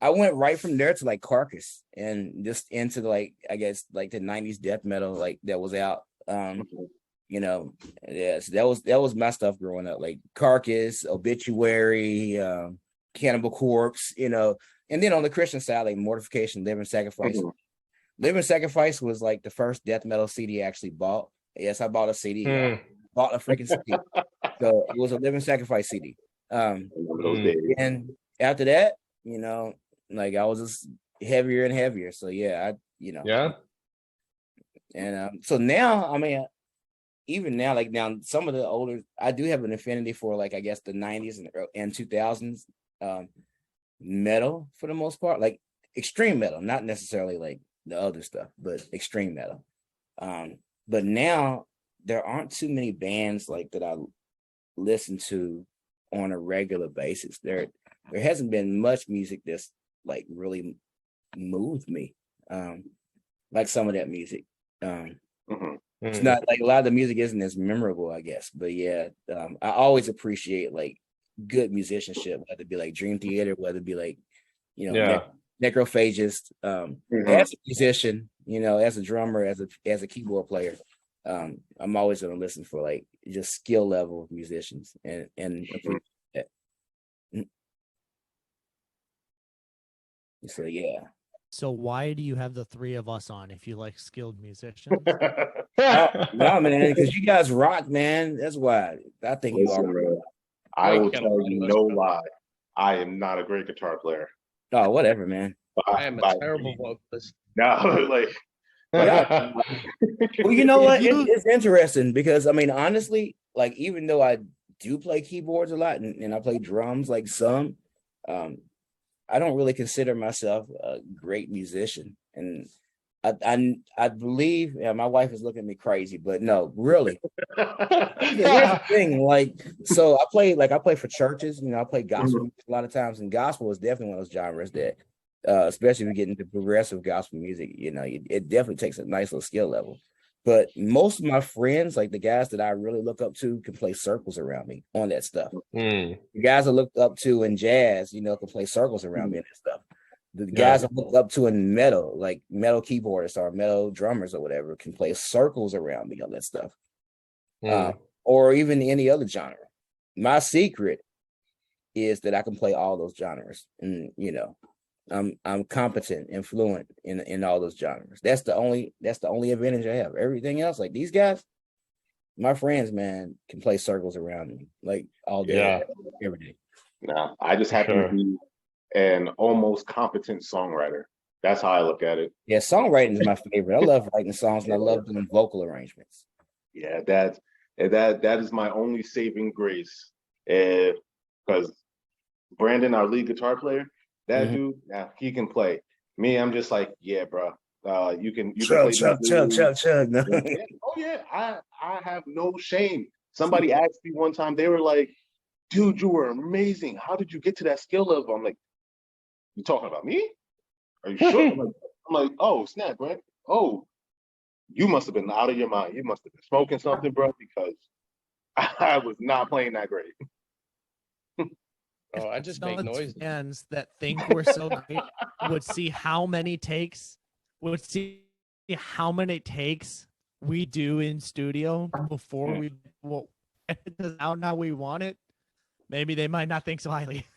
I went right from there to like Carcass and just into like, I guess like the 90s death metal like that was out. So that was my stuff growing up, like Carcass, Obituary, Cannibal Corpse, and then on the Christian side, like Mortification, Living Sacrifice. Living Sacrifice was like the first death metal CD I actually bought. Yes, I bought a CD. I bought a freaking CD. So it was a Living Sacrifice CD. And after that, like I was just heavier and heavier. So yeah, And so now, I mean, even now, like now, some of the older, I do have an affinity for like, I guess the 90s and 2000s metal for the most part, like extreme metal, not necessarily like the other stuff, but extreme metal. But now there aren't too many bands like that I listen to on a regular basis. There hasn't been much music that's like really moved me, like some of that music. It's not like a lot of the music isn't as memorable, I guess, but yeah, I always appreciate like good musicianship, whether it be like Dream Theater, whether it be like Necrophagist. As a musician, as a drummer, as a keyboard player, I'm always going to listen for like just skill level musicians and appreciate that. So yeah. So why do you have the three of us on if you like skilled musicians? No, man, because you guys rock, man. That's why I think you are. I will tell you no lie. I am not a great guitar player. Oh, whatever, man. I am a terrible vocalist. No, like. Well, you know what? It's interesting because I mean, honestly, like even though I do play keyboards a lot and I play drums like some, I don't really consider myself a great musician. And I believe, my wife is looking at me crazy, but no, really. Here's the thing, like, so I play for churches, I play gospel music a lot of times, and gospel is definitely one of those genres that, especially if you get into progressive gospel music, it definitely takes a nice little skill level. But most of my friends, like the guys that I really look up to, can play circles around me on that stuff. The guys I looked up to in jazz, can play circles around me and that stuff. The guys I look up to in metal, like metal keyboardists or metal drummers or whatever, can play circles around me on that stuff. Or even any other genre. My secret is that I can play all those genres, and I'm competent and fluent in all those genres. That's the only advantage I have. Everything else, like these guys, my friends, man, can play circles around me like all day, every day. No, I just happen to be an almost competent songwriter. That's how I look at it. Yeah, songwriting is my favorite. I love writing songs and I love doing vocal arrangements. Yeah, that is my only saving grace. Because Brandon, our lead guitar player, that dude, he can play. Me, I'm just like, yeah, bro, You can chug, play chug, chug, chug, chug. No. Yeah. Oh yeah, I have no shame. Somebody asked me one time, they were like, dude, you were amazing. How did you get to that skill level? I'm like, you talking about me? Are you sure? I'm like, oh, snap, right? Oh, you must have been out of your mind. You must have been smoking something, bro, because I was not playing that great. Oh, I just make noise. Fans that think we're so great would see how many takes we do in studio before we out now we want it. Maybe they might not think so highly.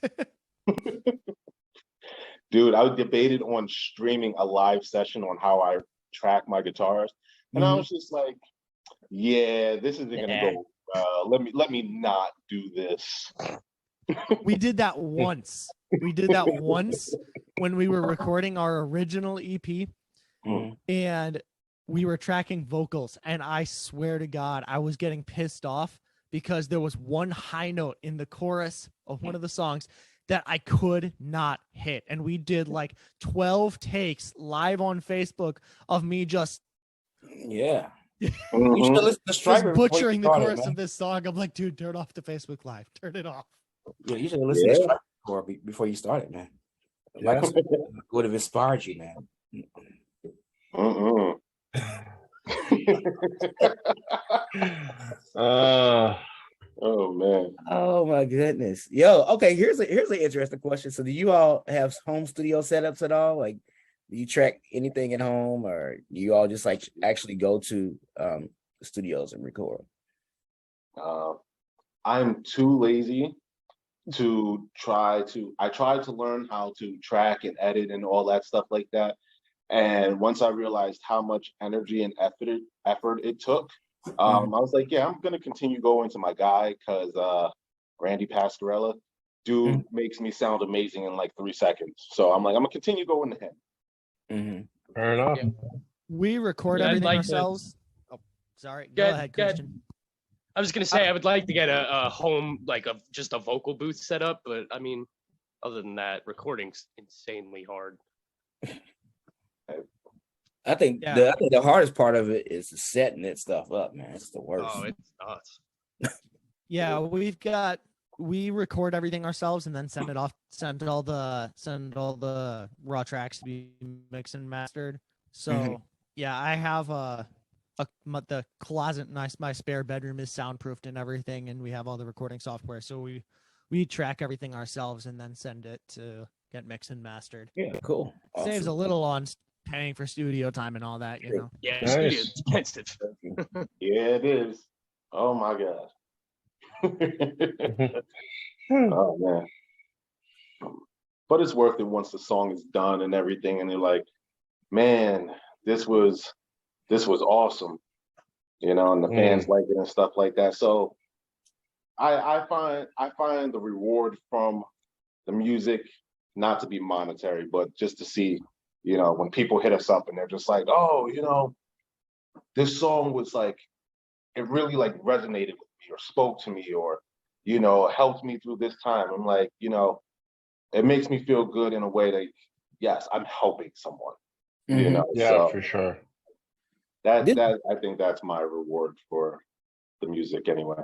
Dude, I debated on streaming a live session on how I track my guitars, and I was just like, yeah, this isn't gonna go. Let me not do this. We did that once. When we were recording our original EP, and we were tracking vocals, and I swear to God, I was getting pissed off because there was one high note in the chorus of one of the songs that I could not hit. And we did like 12 takes live on Facebook of me just you should listen to Striper butchering the chorus of this song. I'm like, dude, turn off the Facebook Live. Turn it off. Yeah, you should listen to Striper before you started, man. Like would have inspired you, man. Oh man. Oh my goodness. Yo, okay, here's an interesting question. So do you all have home studio setups at all? Like, do you track anything at home, or do you all just like actually go to studios and record? I'm too lazy to I tried to learn how to track and edit and all that stuff like that. And once I realized how much energy and effort it took, I was like, yeah, I'm gonna continue going to my guy, because Randy Pascarella, dude, makes me sound amazing in like 3 seconds. So I'm like, I'm gonna continue going to him. Fair enough. Yeah. We record everything ourselves. Oh, sorry. Go ahead, Christian. I was gonna say I would like to get a home, like just a vocal booth set up, but I mean, other than that, recording's insanely hard. I think the hardest part of it is setting that stuff up, man. It's the worst. Oh, it's nuts. Yeah, we record everything ourselves and then send all the raw tracks to be mixed and mastered. So yeah, I have the closet, my spare bedroom is soundproofed and everything, and we have all the recording software. So we track everything ourselves and then send it to get mixed and mastered. Yeah, cool. Awesome. Saves a little on paying for studio time and all that, you know. Yeah, nice. Studio's expensive. Yeah, it is. Oh my God. Oh man. But it's worth it once the song is done and everything, and they're like, man, this was awesome, you know, and the fans like it and stuff like that. So I find the reward from the music not to be monetary, but just to see, you know, when people hit us up and they're just like, oh, you know, this song was like, it really like resonated with me or spoke to me or, you know, helped me through this time. I'm like, you know, it makes me feel good in a way that, yes, I'm helping someone, you know? Yeah, so for sure. That I think that's my reward for the music anyway.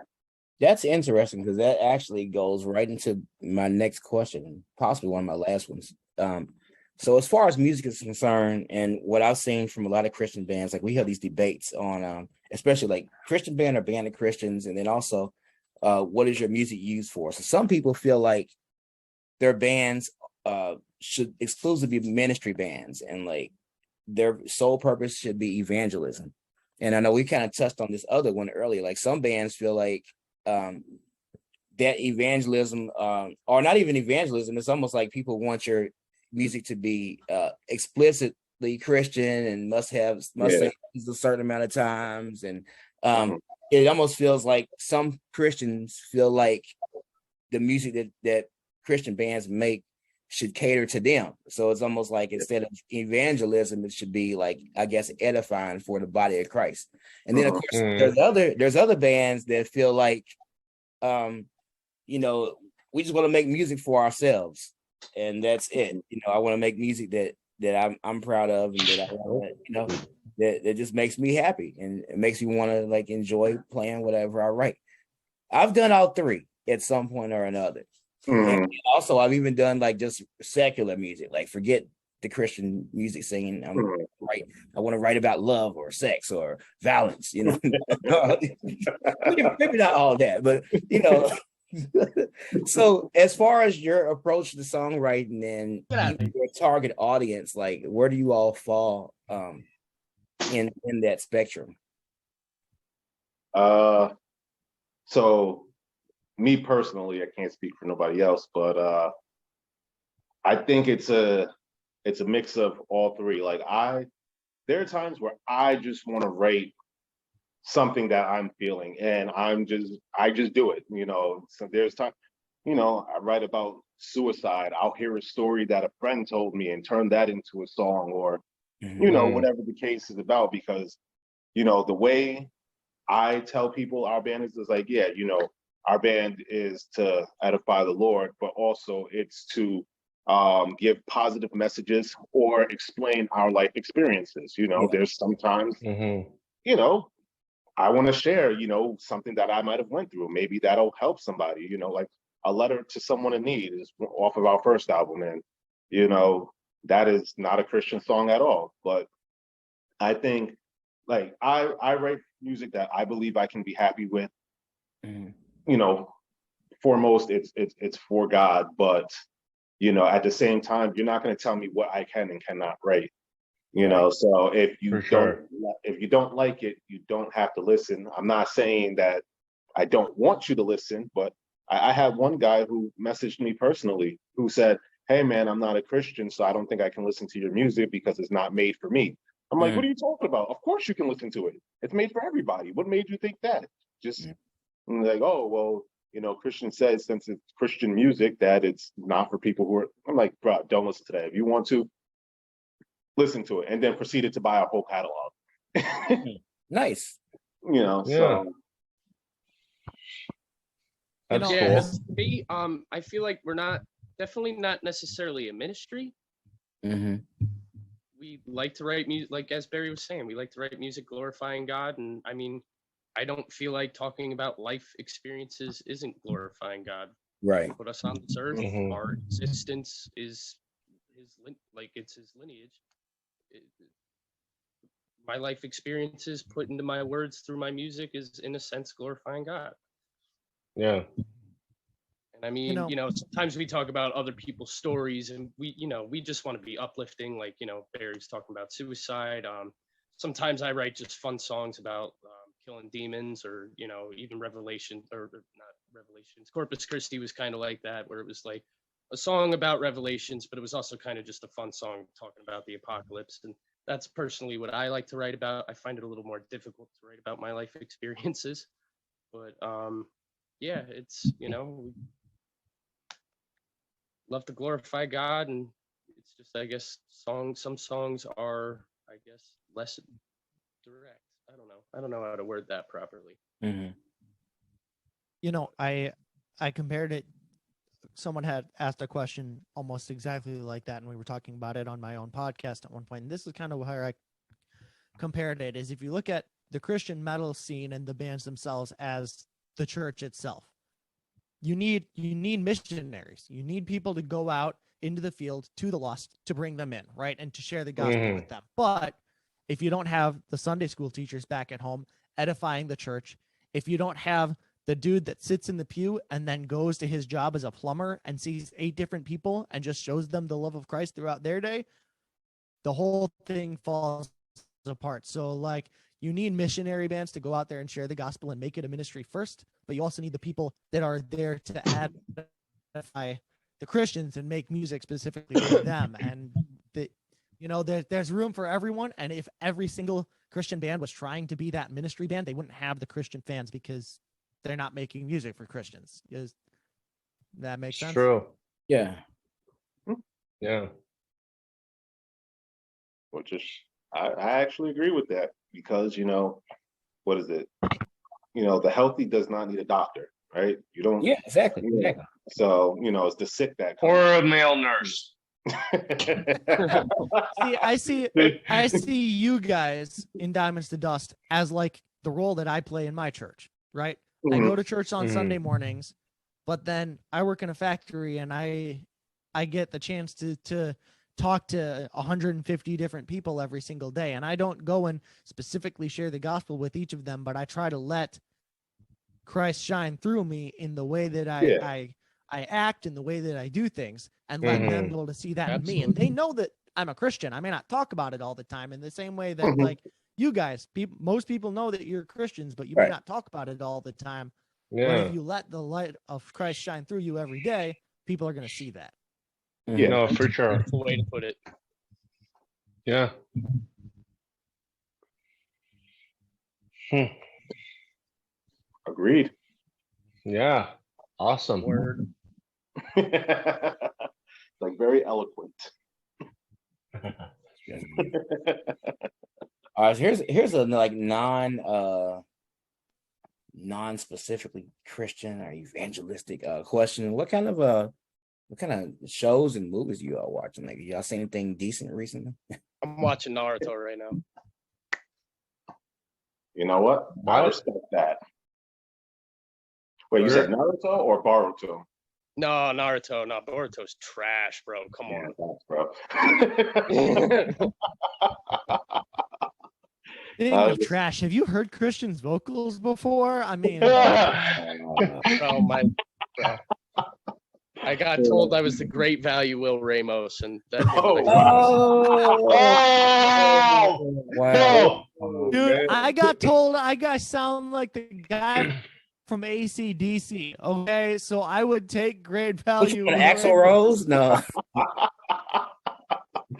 That's interesting, because that actually goes right into my next question, possibly one of my last ones. So as far as music is concerned, and what I've seen from a lot of Christian bands, like we have these debates on, especially like Christian band or band of Christians, and then also what is your music used for? So some people feel like their bands should exclusively be ministry bands, and like their sole purpose should be evangelism. And I know we kind of touched on this other one earlier. Like some bands feel like that evangelism, or not even evangelism, it's almost like people want your music to be explicitly Christian and must say a certain amount of times. And it almost feels like some Christians feel like the music that Christian bands make should cater to them. So it's almost like instead of evangelism, it should be like, I guess, edifying for the body of Christ. And then of course there's other bands that feel like, you know, we just want to make music for ourselves, and that's it. You know, I want to make music that I'm proud of, and that I want to, that just makes me happy, and it makes me want to like enjoy playing whatever I write. I've done all three at some point or another. And also I've even done like just secular music, like forget the Christian music singing. I want to write about love or sex or violence, maybe not all that, but So as far as your approach to songwriting and your target audience, like where do you all fall in that spectrum? So me personally, I can't speak for nobody else, but I think it's a mix of all three. Like there are times where I just want to write something that I'm feeling, and I just do it. So there's time, I write about suicide. I'll hear a story that a friend told me and turn that into a song, or whatever the case is about. Because the way I tell people our band is like, yeah, our band is to edify the Lord, but also it's to give positive messages or explain our life experiences. There's sometimes, I want to share, something that I might have went through. Maybe that'll help somebody, like A Letter to Someone in Need is off of our first album. And, that is not a Christian song at all. But I think like I write music that I believe I can be happy with. Foremost, it's for God, but at the same time, you're not going to tell me what I can and cannot write. So if you don't like it, you don't have to listen. I'm not saying that I don't want you to listen, but I had one guy who messaged me personally who said, "Hey man, I'm not a Christian, so I don't think I can listen to your music because it's not made for me." I'm like, "What are you talking about? Of course you can listen to it. It's made for everybody. What made you think that?" I'm like, "Oh, well, Christian says since it's Christian music that it's not for people who are." I'm like, "Bro, don't listen to that. If you want to, listen to it," and then proceeded to buy our whole catalog. Nice. So. That's cool. I feel like we're definitely not necessarily a ministry. We like to write music, like as Barry was saying, we like to write music glorifying God. And I mean, I don't feel like talking about life experiences isn't glorifying God. Right. Put us on this earth. Our existence is it's his lineage. My life experiences put into my words through my music is in a sense glorifying God. Yeah. And I mean, sometimes we talk about other people's stories and we just want to be uplifting, like, Barry's talking about suicide. Sometimes I write just fun songs about killing demons, or, even Revelation, or not Revelations. Corpus Christi was kind of like that, where it was like a song about Revelations, but it was also kind of just a fun song talking about the apocalypse. And that's personally what I like to write about. I find it a little more difficult to write about my life experiences, but yeah, it's, love to glorify God, and it's just, I guess, some songs are, I guess, less direct. I don't know how to word that properly. I compared it. Someone had asked a question almost exactly like that, and we were talking about it on my own podcast at one point. And this is kind of how I compared it: is if you look at the Christian metal scene and the bands themselves as the church itself, you need missionaries. You need people to go out into the field to the lost to bring them in, right, and to share the gospel with them. But if you don't have the Sunday school teachers back at home edifying the church, if you don't have the dude that sits in the pew and then goes to his job as a plumber and sees 8 different people and just shows them the love of Christ throughout their day, the whole thing falls apart. So like, you need missionary bands to go out there and share the gospel and make it a ministry first, but you also need the people that are there to edify the Christians and make music specifically for them. And there's room for everyone. And if every single Christian band was trying to be that ministry band, they wouldn't have the Christian fans because they're not making music for Christians. Does that make sense? True. Yeah. Yeah. I actually agree with that, because what is it? The healthy does not need a doctor, right? You don't. Yeah, exactly. So it's the sick that comes. Or a male nurse. I see you guys in Diamonds to Dust as like the role that I play in my church, right? I go to church on Sunday mornings, but then I work in a factory and I get the chance to talk to 150 different people every single day. And I don't go and specifically share the gospel with each of them, but I try to let Christ shine through me in the way that I act, in the way that I do things, and let them be able to see that in me. And they know that I'm a Christian. I may not talk about it all the time in the same way that like you guys, most people know that you're Christians, but you may not talk about it all the time. Yeah. But if you let the light of Christ shine through you every day, people are going to see that. Yeah, no, for sure. That's the way to put it. Yeah. Agreed. Yeah. Awesome. Word. Like very eloquent. All right, here's a like non-specifically Christian or evangelistic question. What kind of shows and movies you all watching? Like, y'all seen anything decent recently? I'm watching Naruto right now. You know what? I respect that. Wait, you said Naruto or Boruto? No, Naruto. No, Boruto's trash, bro. Come on. Thanks, bro. Speaking of trash, have you heard Christian's vocals before? I mean, bro. I got told I was the great value Will Ramos, and that. Wow, dude! I got told I sound like the guy from AC/DC. Okay, so I would take great value. Axl Rose? No.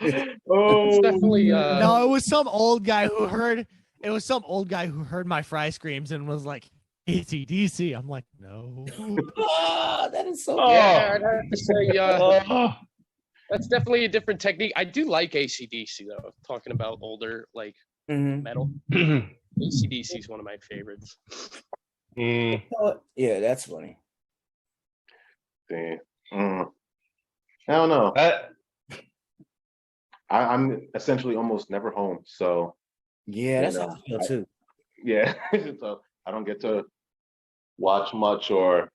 It's definitely no. It was some old guy who heard. It was some old guy who heard my fry screams and was like, AC/DC. I'm like, no. That is so. Yeah, I'd have to say, that's definitely a different technique. I do like AC/DC though. Talking about older like metal, AC/DC is one of my favorites. Yeah, that's funny. I don't know. I'm essentially almost never home, so yeah, that's how I feel too. Yeah, so I don't get to watch much, or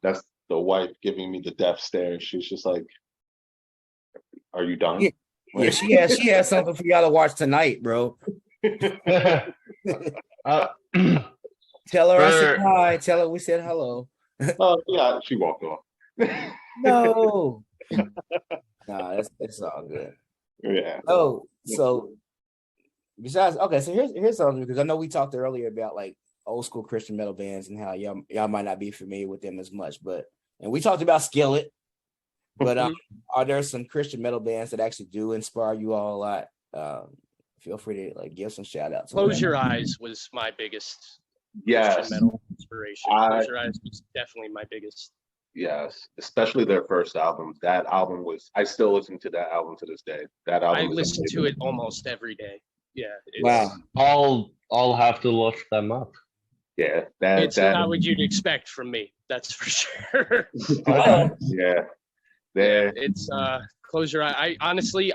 that's the wife giving me the death stare. She's just like, "Are you done?" Yeah, she has something for y'all to watch tonight, bro. Tell her I said hi. Tell her we said hello. Yeah, she walked off. No. Nah, it's all good. Yeah. Oh, so besides, okay, so here's something, because I know we talked earlier about like old school Christian metal bands and how y'all might not be familiar with them as much, and we talked about Skillet, but are there some Christian metal bands that actually do inspire you all a lot? Feel free to like give some shout outs. Close Your Eyes was my biggest Christian metal inspiration. Close Your Eyes was definitely my biggest. Yes, especially their first album. That album I still listen to that album to this day. That album. I listen to it almost every day. Yeah. Wow. I'll have to look them up. Yeah. It's not what you'd expect from me. That's for sure. Yeah. It's Close Your Eye. I honestly,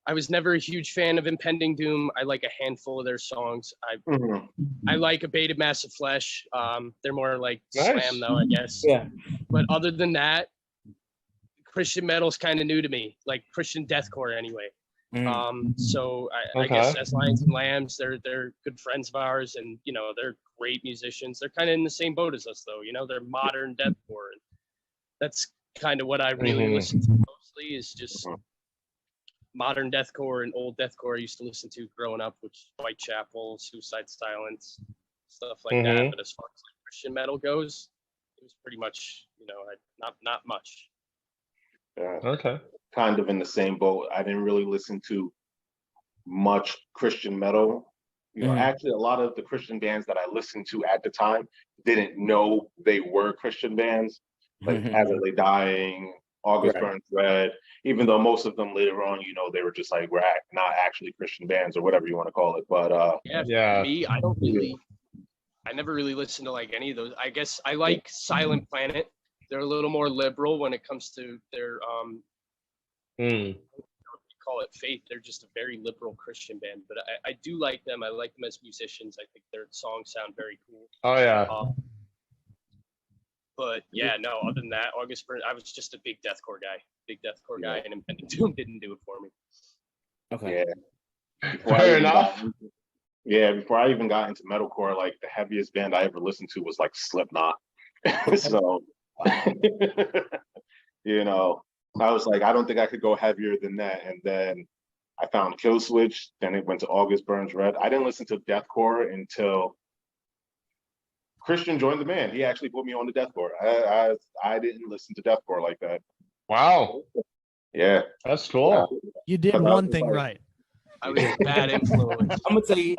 I was never a huge fan of Impending Doom. I like a handful of their songs. I like Abated Massive Flesh. They're more like slam though, I guess. Yeah. But other than that, Christian metal's kind of new to me, like Christian deathcore anyway. So I guess as Lions and Lambs, they're good friends of ours, and they're great musicians. They're kind of in the same boat as us though. They're modern deathcore, and that's kind of what I really listen to mostly, is just modern deathcore and old deathcore I used to listen to growing up, which Whitechapel, Suicide Silence, stuff like that. But as far as like Christian metal goes, it was pretty much, not much. Yeah. Okay. Kind of in the same boat. I didn't really listen to much Christian metal. Actually, a lot of the Christian bands that I listened to at the time didn't know they were Christian bands, like As I Lay Dying, August Burns Red, even though most of them later on, they were just like, we're not actually Christian bands or whatever you want to call it. But for me, I never really listened to like any of those. I guess I like Silent Planet. They're a little more liberal when it comes to their call it faith. They're just a very liberal Christian band, but I do like them. I like them as musicians. I think their songs sound very cool. Oh yeah. But yeah, no. Other than that, August Burns, I was just a big deathcore guy. And Impending Doom didn't do it for me. Okay. Yeah. Fair enough. Before I even got into metalcore, like the heaviest band I ever listened to was like Slipknot. So, you know, I was like, I don't think I could go heavier than that. And then I found Killswitch. Then it went to August Burns Red. I didn't listen to deathcore until Christian joined the band. He actually put me on to deathcore. I didn't listen to deathcore like that. Wow. Yeah, that's cool. You did one thing right. I was a bad influence. I'm gonna tell you,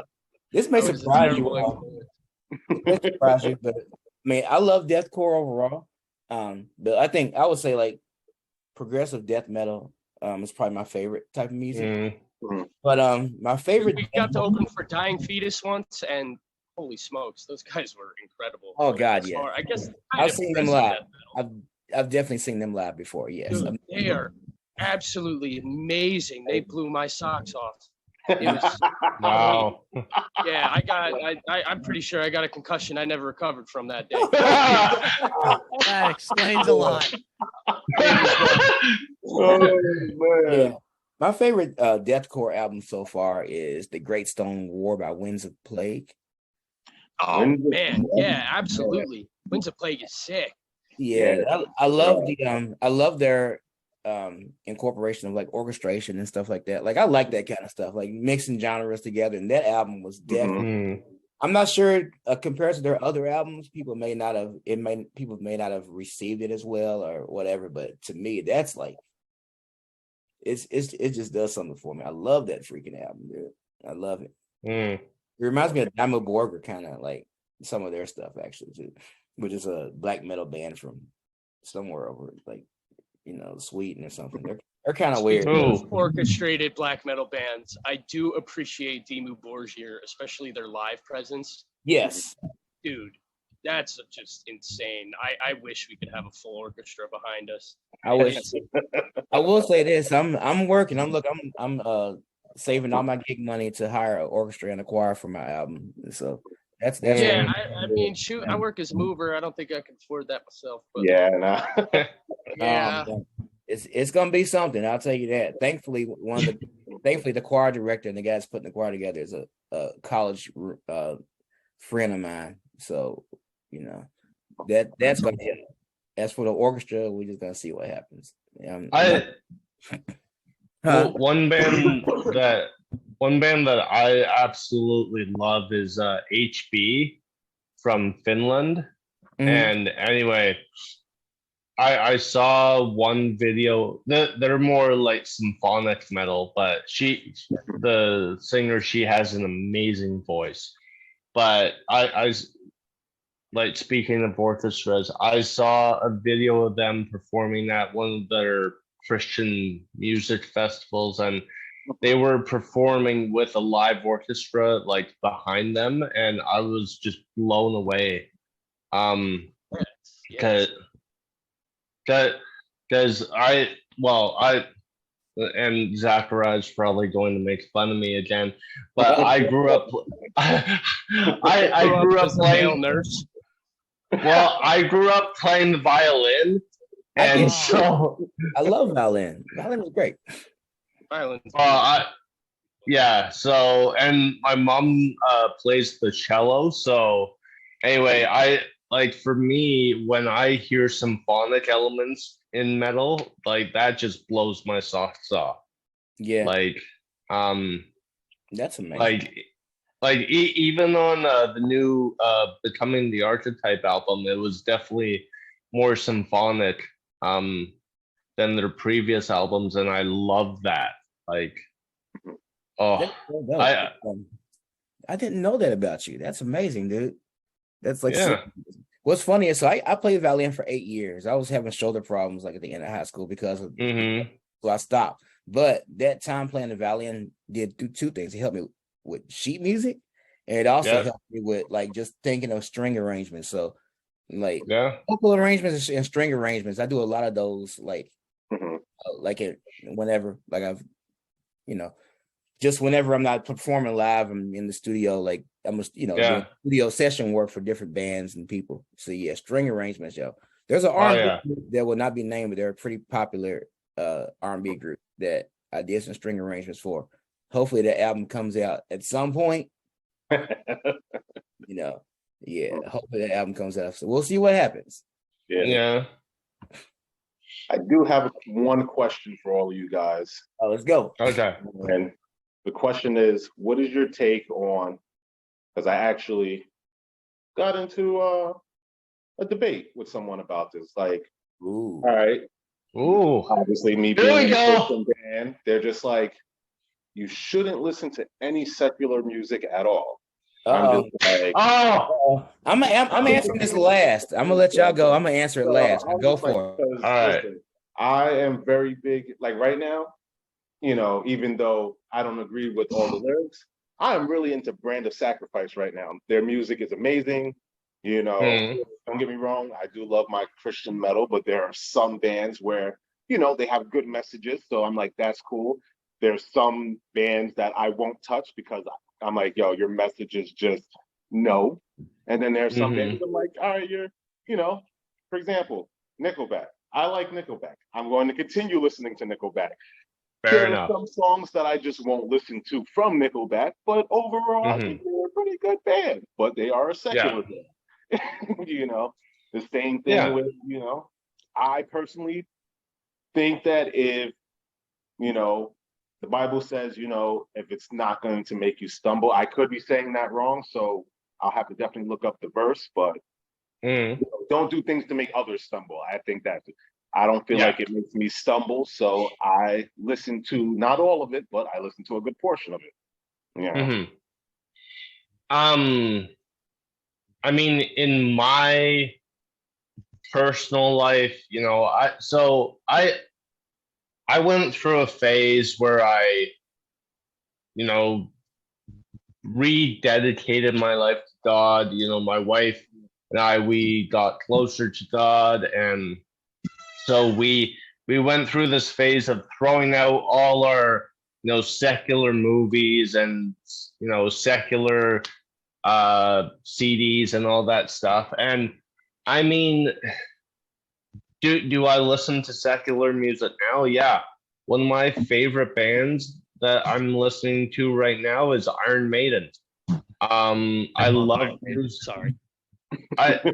this may surprise you all. It may surprise you, but I mean, I love deathcore overall. But I think I would say like progressive death metal is probably my favorite type of music. But my favorite. We got to open for Dying Fetus once, and holy smokes, those guys were incredible. Oh God, yeah. I guess I've seen them live. I've definitely seen them live before. Yes, dude, they are absolutely amazing. They blew my socks off. It was, wow. Yeah, I'm pretty sure I got a concussion I never recovered from that day. That explains a lot. Yeah. My favorite deathcore album so far is The Great Stone War by Winds of Plague. Oh man, yeah, absolutely. Winds of Plague is sick. Yeah, I love their incorporation of like orchestration and stuff like that. Like I like that kind of stuff, like mixing genres together. And that album was definitely. I'm not sure compared to their other albums, people may not have received it as well or whatever. But to me, that's like it just does something for me. I love that freaking album, dude. I love it. It reminds me of Dimmu Borgir, kind of like some of their stuff actually too, which is a black metal band from somewhere over like Sweden or something. They're kind of weird. Orchestrated black metal bands. I do appreciate Dimmu Borgir, especially their live presence. Yes, dude, that's just insane. I wish we could have a full orchestra behind us. I wish. I will say this: I'm working. I'm saving all my gig money to hire an orchestra and a choir for my album. So that's yeah. I mean, shoot, I work as a mover. I don't think I can afford that myself. But yeah, it's gonna be something. I'll tell you that. Thankfully, the choir director and the guys putting the choir together is a college friend of mine. So that's gonna help. As for the orchestra, we're just gonna see what happens. One band that I absolutely love is HB from Finland. And anyway, I saw one video. They're more like symphonic metal, but the singer, she has an amazing voice. But I like, speaking of orchestras, I saw a video of them performing at one of their Christian music festivals, and they were performing with a live orchestra like behind them, and I was just blown away. Because and Zachariah is probably going to make fun of me again, but I grew up. I grew up playing nurse. Well, I grew up playing the violin, and so I love violin. Violin is great. Violin. So, and my mom plays the cello. So anyway, for me, when I hear symphonic elements in metal, like that just blows my socks off. Yeah. That's amazing. Even on the new Becoming the Archetype album, it was definitely more symphonic than their previous albums, and I love that. I didn't know that about you. That's amazing, dude. That's like what's funny is I played violin for 8 years. I was having shoulder problems like at the end of high school because of so I stopped. But that time playing the violin did do two things. It helped me with sheet music, and it also helped me with like just thinking of string arrangements. So like vocal arrangements and string arrangements, I do a lot of those like whenever, like I've, just whenever I'm not performing live, I'm in the studio, like I'm doing studio session work for different bands and people. So yeah, string arrangements, yo. There's an R&B group that will not be named, but they're a pretty popular R&B group that I did some string arrangements for. Hopefully that album comes out at some point. Hopefully that album comes out. So we'll see what happens. Yeah. I do have one question for all of you guys. Oh, let's go. Okay. And the question is, what is your take on, because I actually got into a debate with someone about this. Like, all right. Obviously, me being a Christian band, they're just like, you shouldn't listen to any secular music at all. I'm just like, I'm answering this last. I'm gonna let y'all go. I'm gonna answer it last. Go for it. All right. Listen, I am very big, like right now, even though I don't agree with all the lyrics, I am really into Brand of Sacrifice right now. Their music is amazing. Don't get me wrong, I do love my Christian metal, but there are some bands where, they have good messages. So I'm like, that's cool. There's some bands that I won't touch because I'm like, yo, your message is just no. And then there's some bands I'm like, all right, for example, Nickelback. I like Nickelback. I'm going to continue listening to Nickelback. There are some songs that I just won't listen to from Nickelback, but overall, I think they're a pretty good band. But they are a secular band. The same thing with, I personally think that if, the Bible says, if it's not going to make you stumble, I could be saying that wrong, so I'll have to definitely look up the verse, but don't do things to make others stumble. I think I don't feel like it makes me stumble, so I listen to not all of it, but I listen to a good portion of it. I mean, in my personal life, I went through a phase where I, rededicated my life to God. My wife and I, we got closer to God, and so we went through this phase of throwing out all our, secular movies and, secular CDs and all that stuff. And I mean, do I listen to secular music now? Yeah. One of my favorite bands that I'm listening to right now is Iron Maiden. I love Bruce. Sorry. I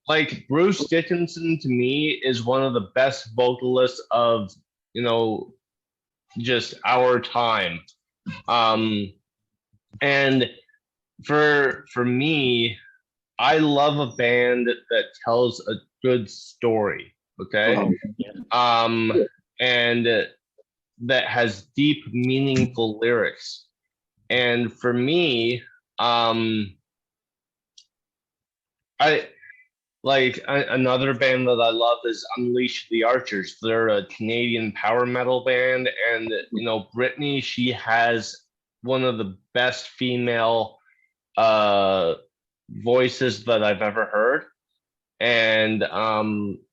like Bruce Dickinson. To me, is one of the best vocalists of just our time. And for me, I love a band that tells a good story. Okay. And that has deep, meaningful lyrics. And for me, another band that I love is Unleash the Archers. They're a Canadian power metal band, and Brittany, she has one of the best female voices that I've ever heard, and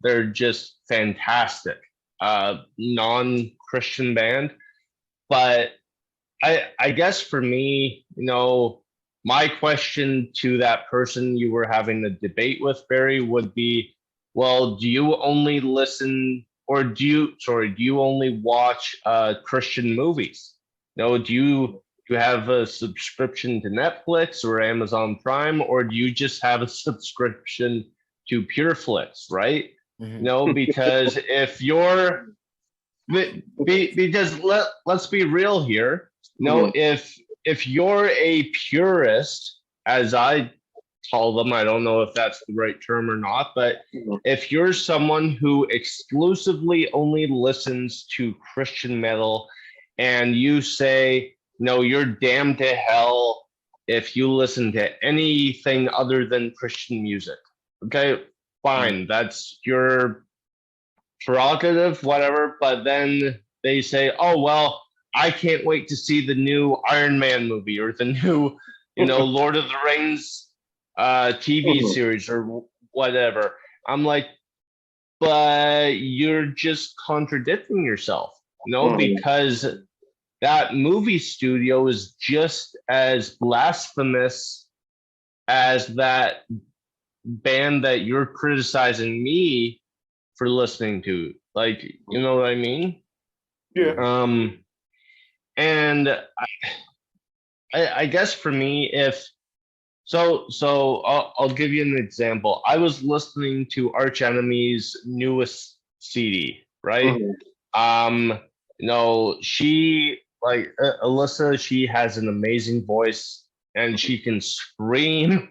they're just fantastic. Non-Christian band, but I guess for me, my question to that person you were having the debate with, Barry, would be, well, do you only listen, or do you only watch Christian movies? Do you have a subscription to Netflix or Amazon Prime, or do you just have a subscription to PureFlix, right? Because if you're, because let's be real here. If you're a purist, as I call them, I don't know if that's the right term or not, but if you're someone who exclusively only listens to Christian metal, and you say, no, you're damned to hell if you listen to anything other than Christian music. Okay, fine, that's your prerogative, whatever. But then they say, oh, well, I can't wait to see the new Iron Man movie or the new, Lord of the Rings TV series or whatever. I'm like, but you're just contradicting yourself, because that movie studio is just as blasphemous as that band that you're criticizing me for listening to. Like, you know what I mean? Yeah. And I guess for me, I'll give you an example. I was listening to Arch Enemy's newest CD, right? She Alyssa, she has an amazing voice and she can scream.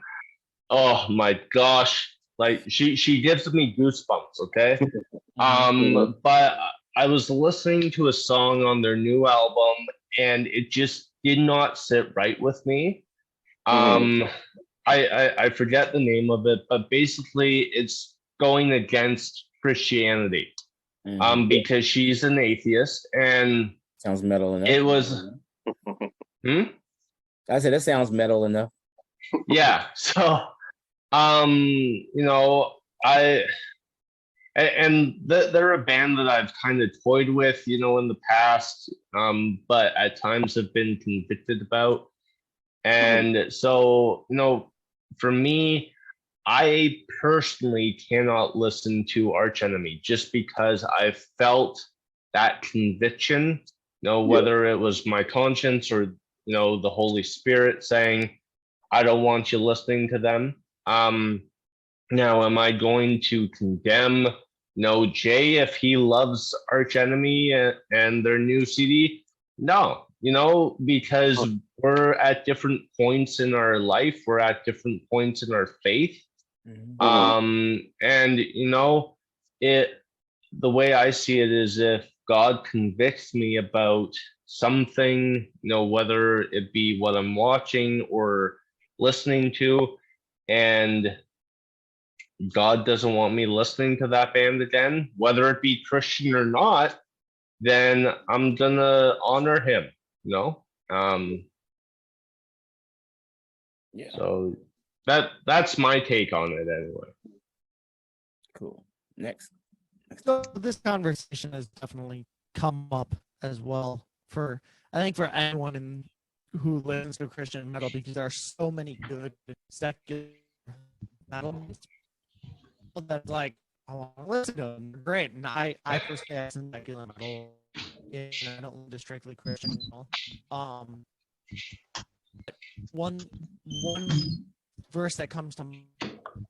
Oh my gosh. Like she gives me goosebumps, okay? But I was listening to a song on their new album and it just did not sit right with me. I forget the name of it, but basically it's going against Christianity. Because she's an atheist and sounds metal enough. It was I said that sounds metal enough. Yeah. So they're a band that I've kind of toyed with, in the past, but at times have been convicted about. And so, for me, I personally cannot listen to Arch Enemy just because I felt that conviction, whether it was my conscience or, the Holy Spirit saying, I don't want you listening to them. Now, am I going to condemn, Jay if he loves Arch Enemy and their new CD? No, because we're at different points in our life. We're at different points in our faith. And the way I see it is if God convicts me about something, whether it be what I'm watching or listening to, and God doesn't want me listening to that band again, whether it be Christian or not, then I'm gonna honor him, So that's my take on it anyway. Cool. Next. So this conversation has definitely come up as well I think for anyone who listens to Christian metal, because there are so many good secular metal that's like, I want to listen to them. They're great. And I personally have some secular metal, and I don't listen to strictly Christian metal. One verse that comes to mind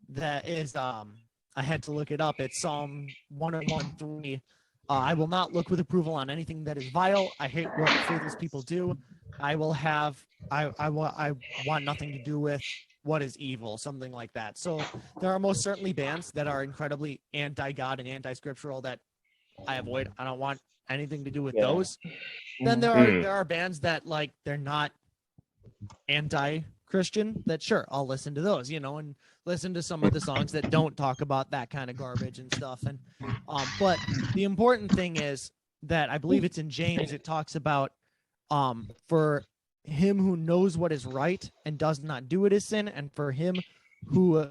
that is I had to look it up. It's Psalm 101:3. I will not look with approval on anything that is vile. I hate what faithless people do. I want nothing to do with what is evil, something like that. So there are most certainly bands that are incredibly anti-God and anti-scriptural that I avoid. I don't want anything to do with those. Then there are bands that, like, they're not anti-Christian, that sure, I'll listen to those, and listen to some of the songs that don't talk about that kind of garbage and stuff. And but the important thing is that I believe it's in James, it talks about for him who knows what is right and does not do it is sin, and for him who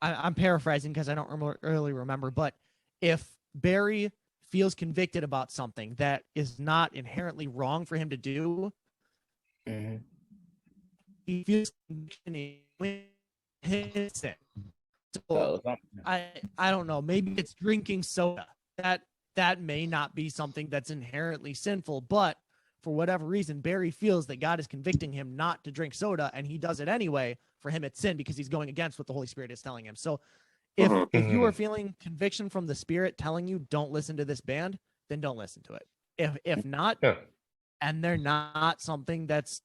I'm paraphrasing because I don't really remember, but if Barry feels convicted about something that is not inherently wrong for him to do, he feels conviction in his sin. So I don't know, maybe it's drinking soda. That may not be something that's inherently sinful, but for whatever reason, Barry feels that God is convicting him not to drink soda, and he does it anyway. For him, it's sin because he's going against what the Holy Spirit is telling him. So if you are feeling conviction from the Spirit telling you don't listen to this band, then don't listen to it. If not, and they're not something that's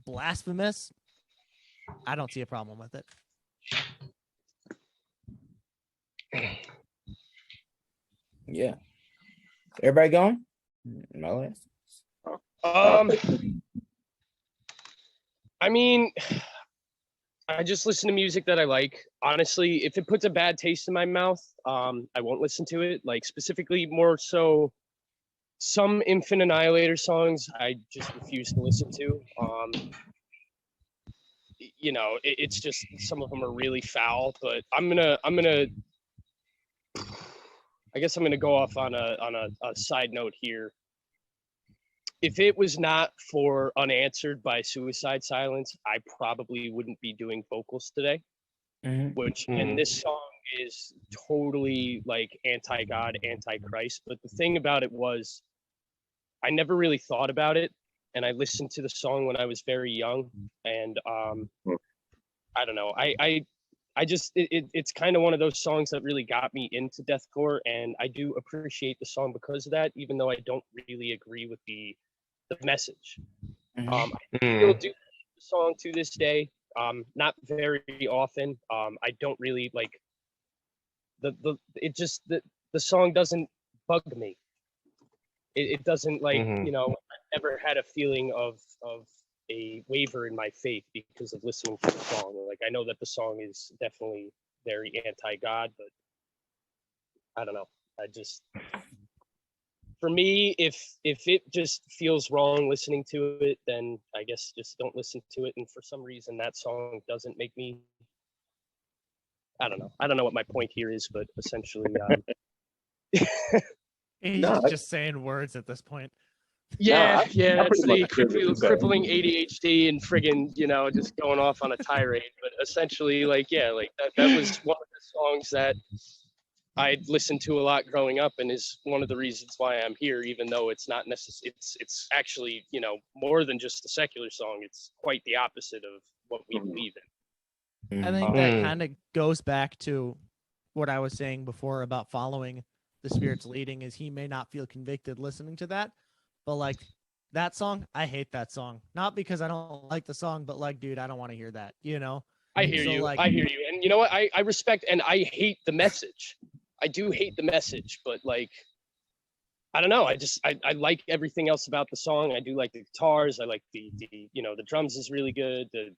blasphemous, I don't see a problem with it. Yeah. Everybody going? My last. I mean, I just listen to music that I like. Honestly, if it puts a bad taste in my mouth, I won't listen to it. Like, specifically, more so, some Infant Annihilator songs I just refuse to listen to. it's just some of them are really foul. But I guess I'm gonna go off on a side note here. If it was not for Unanswered by Suicide Silence, I probably wouldn't be doing vocals today. And this song is totally like anti-God, anti-Christ. But the thing about it was, I never really thought about it, and I listened to the song when I was very young, and I don't know. It's kind of one of those songs that really got me into deathcore, and I do appreciate the song because of that, even though I don't really agree with the message. I still do the song to this day. Not very often. I don't really like the song doesn't bug me. It doesn't like, I never had a feeling of a waver in my faith because of listening to the song. Like, I know that the song is definitely very anti-God, but I don't know. For me, if it just feels wrong listening to it, then I guess just don't listen to it. And for some reason, that song doesn't make me. I don't know. I don't know what my point here is, but essentially, he's just saying words at this point. Yeah, it's the crippling ADHD and friggin', just going off on a tirade. But essentially, that was one of the songs that I'd listened to a lot growing up, and is one of the reasons why I'm here, even though it's not necessary. It's actually, more than just a secular song. It's quite the opposite of what we believe in. I think that kind of goes back to what I was saying before about following the Spirit's leading, is he may not feel convicted listening to that. But like that song, I hate that song. Not because I don't like the song, but like, dude, I don't want to hear that, I hear you. I hear you. And you know what? I respect, and I hate the message. I do hate the message, but like, I don't know. I like everything else about the song. I do like the guitars. I like the drums is really good. The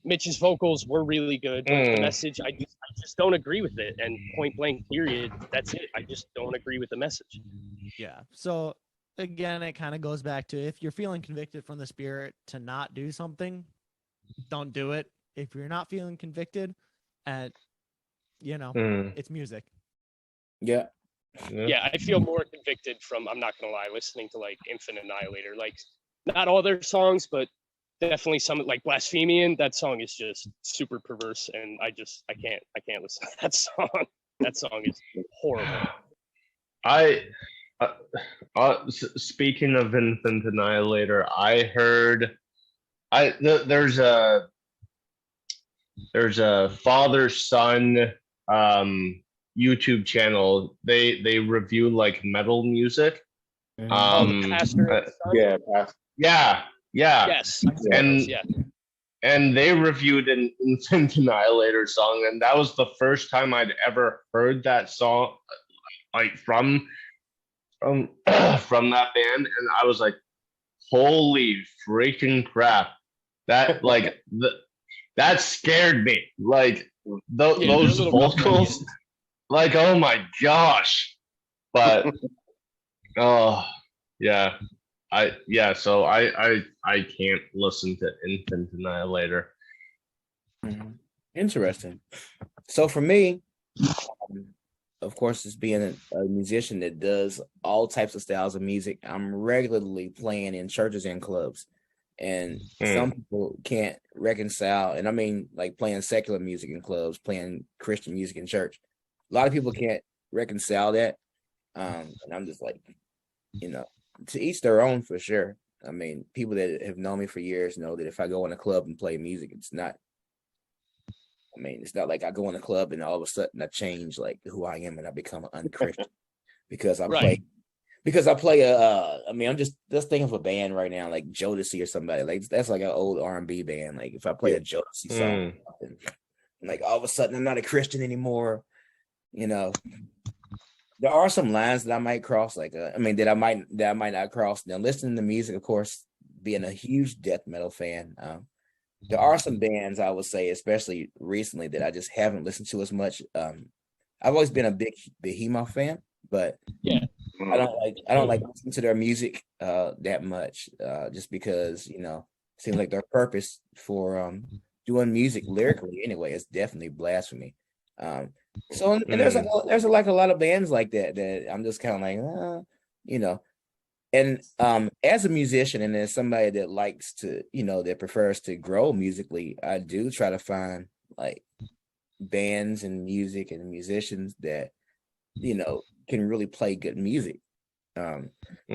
Mitch's vocals were really good. But the message, I just don't agree with it. And point blank, period. That's it. I just don't agree with the message. Yeah. So again, it kind of goes back to, if you're feeling convicted from the Spirit to not do something, don't do it. If you're not feeling convicted, it's music. Yeah, I feel more convicted from, I'm not gonna lie, listening to like Infinite Annihilator. Like, not all their songs, but definitely some, like Blasphemian. That song is just super perverse, and I can't listen to that song. That song is horrible. Speaking of Infinite Annihilator, I heard there's a father-son YouTube channel. They review like metal music. Pastor yeah. Yes. And they reviewed an Infinite Annihilator song, and that was the first time I'd ever heard that song, like from that band, and I was like, holy freaking crap, that like that scared me, like those vocals, like, oh my gosh. But so I can't listen to Infinite Annihilator. Interesting. So for me, of course, as being a musician that does all types of styles of music, I'm regularly playing in churches and clubs. And some people can't reconcile, and I mean like playing secular music in clubs, playing Christian music in church. A lot of people can't reconcile that. And I'm just like, to each their own, for sure. I mean, people that have known me for years know that if I go in a club and play music, it's not like I go in a club and all of a sudden I change like who I am and I become an unchristian because I play. Because I play I'm just thinking of a band right now, like Jodeci or somebody. Like that's like an old R&B band. Like if I play a Jodeci song, like all of a sudden I'm not a Christian anymore. There are some lines that I might cross, like that I might not cross. Now, listening to music, of course, being a huge death metal fan, there are some bands I would say, especially recently, that I just haven't listened to as much. I've always been a big Behemoth fan, but I don't like listening to their music that much, just because seems like their purpose for doing music lyrically anyway is definitely blasphemy. So and there's like a lot of bands like that I'm just kind of like, you know. And as a musician and as somebody that likes to, that prefers to grow musically, I do try to find like bands and music and musicians that, can really play good music. So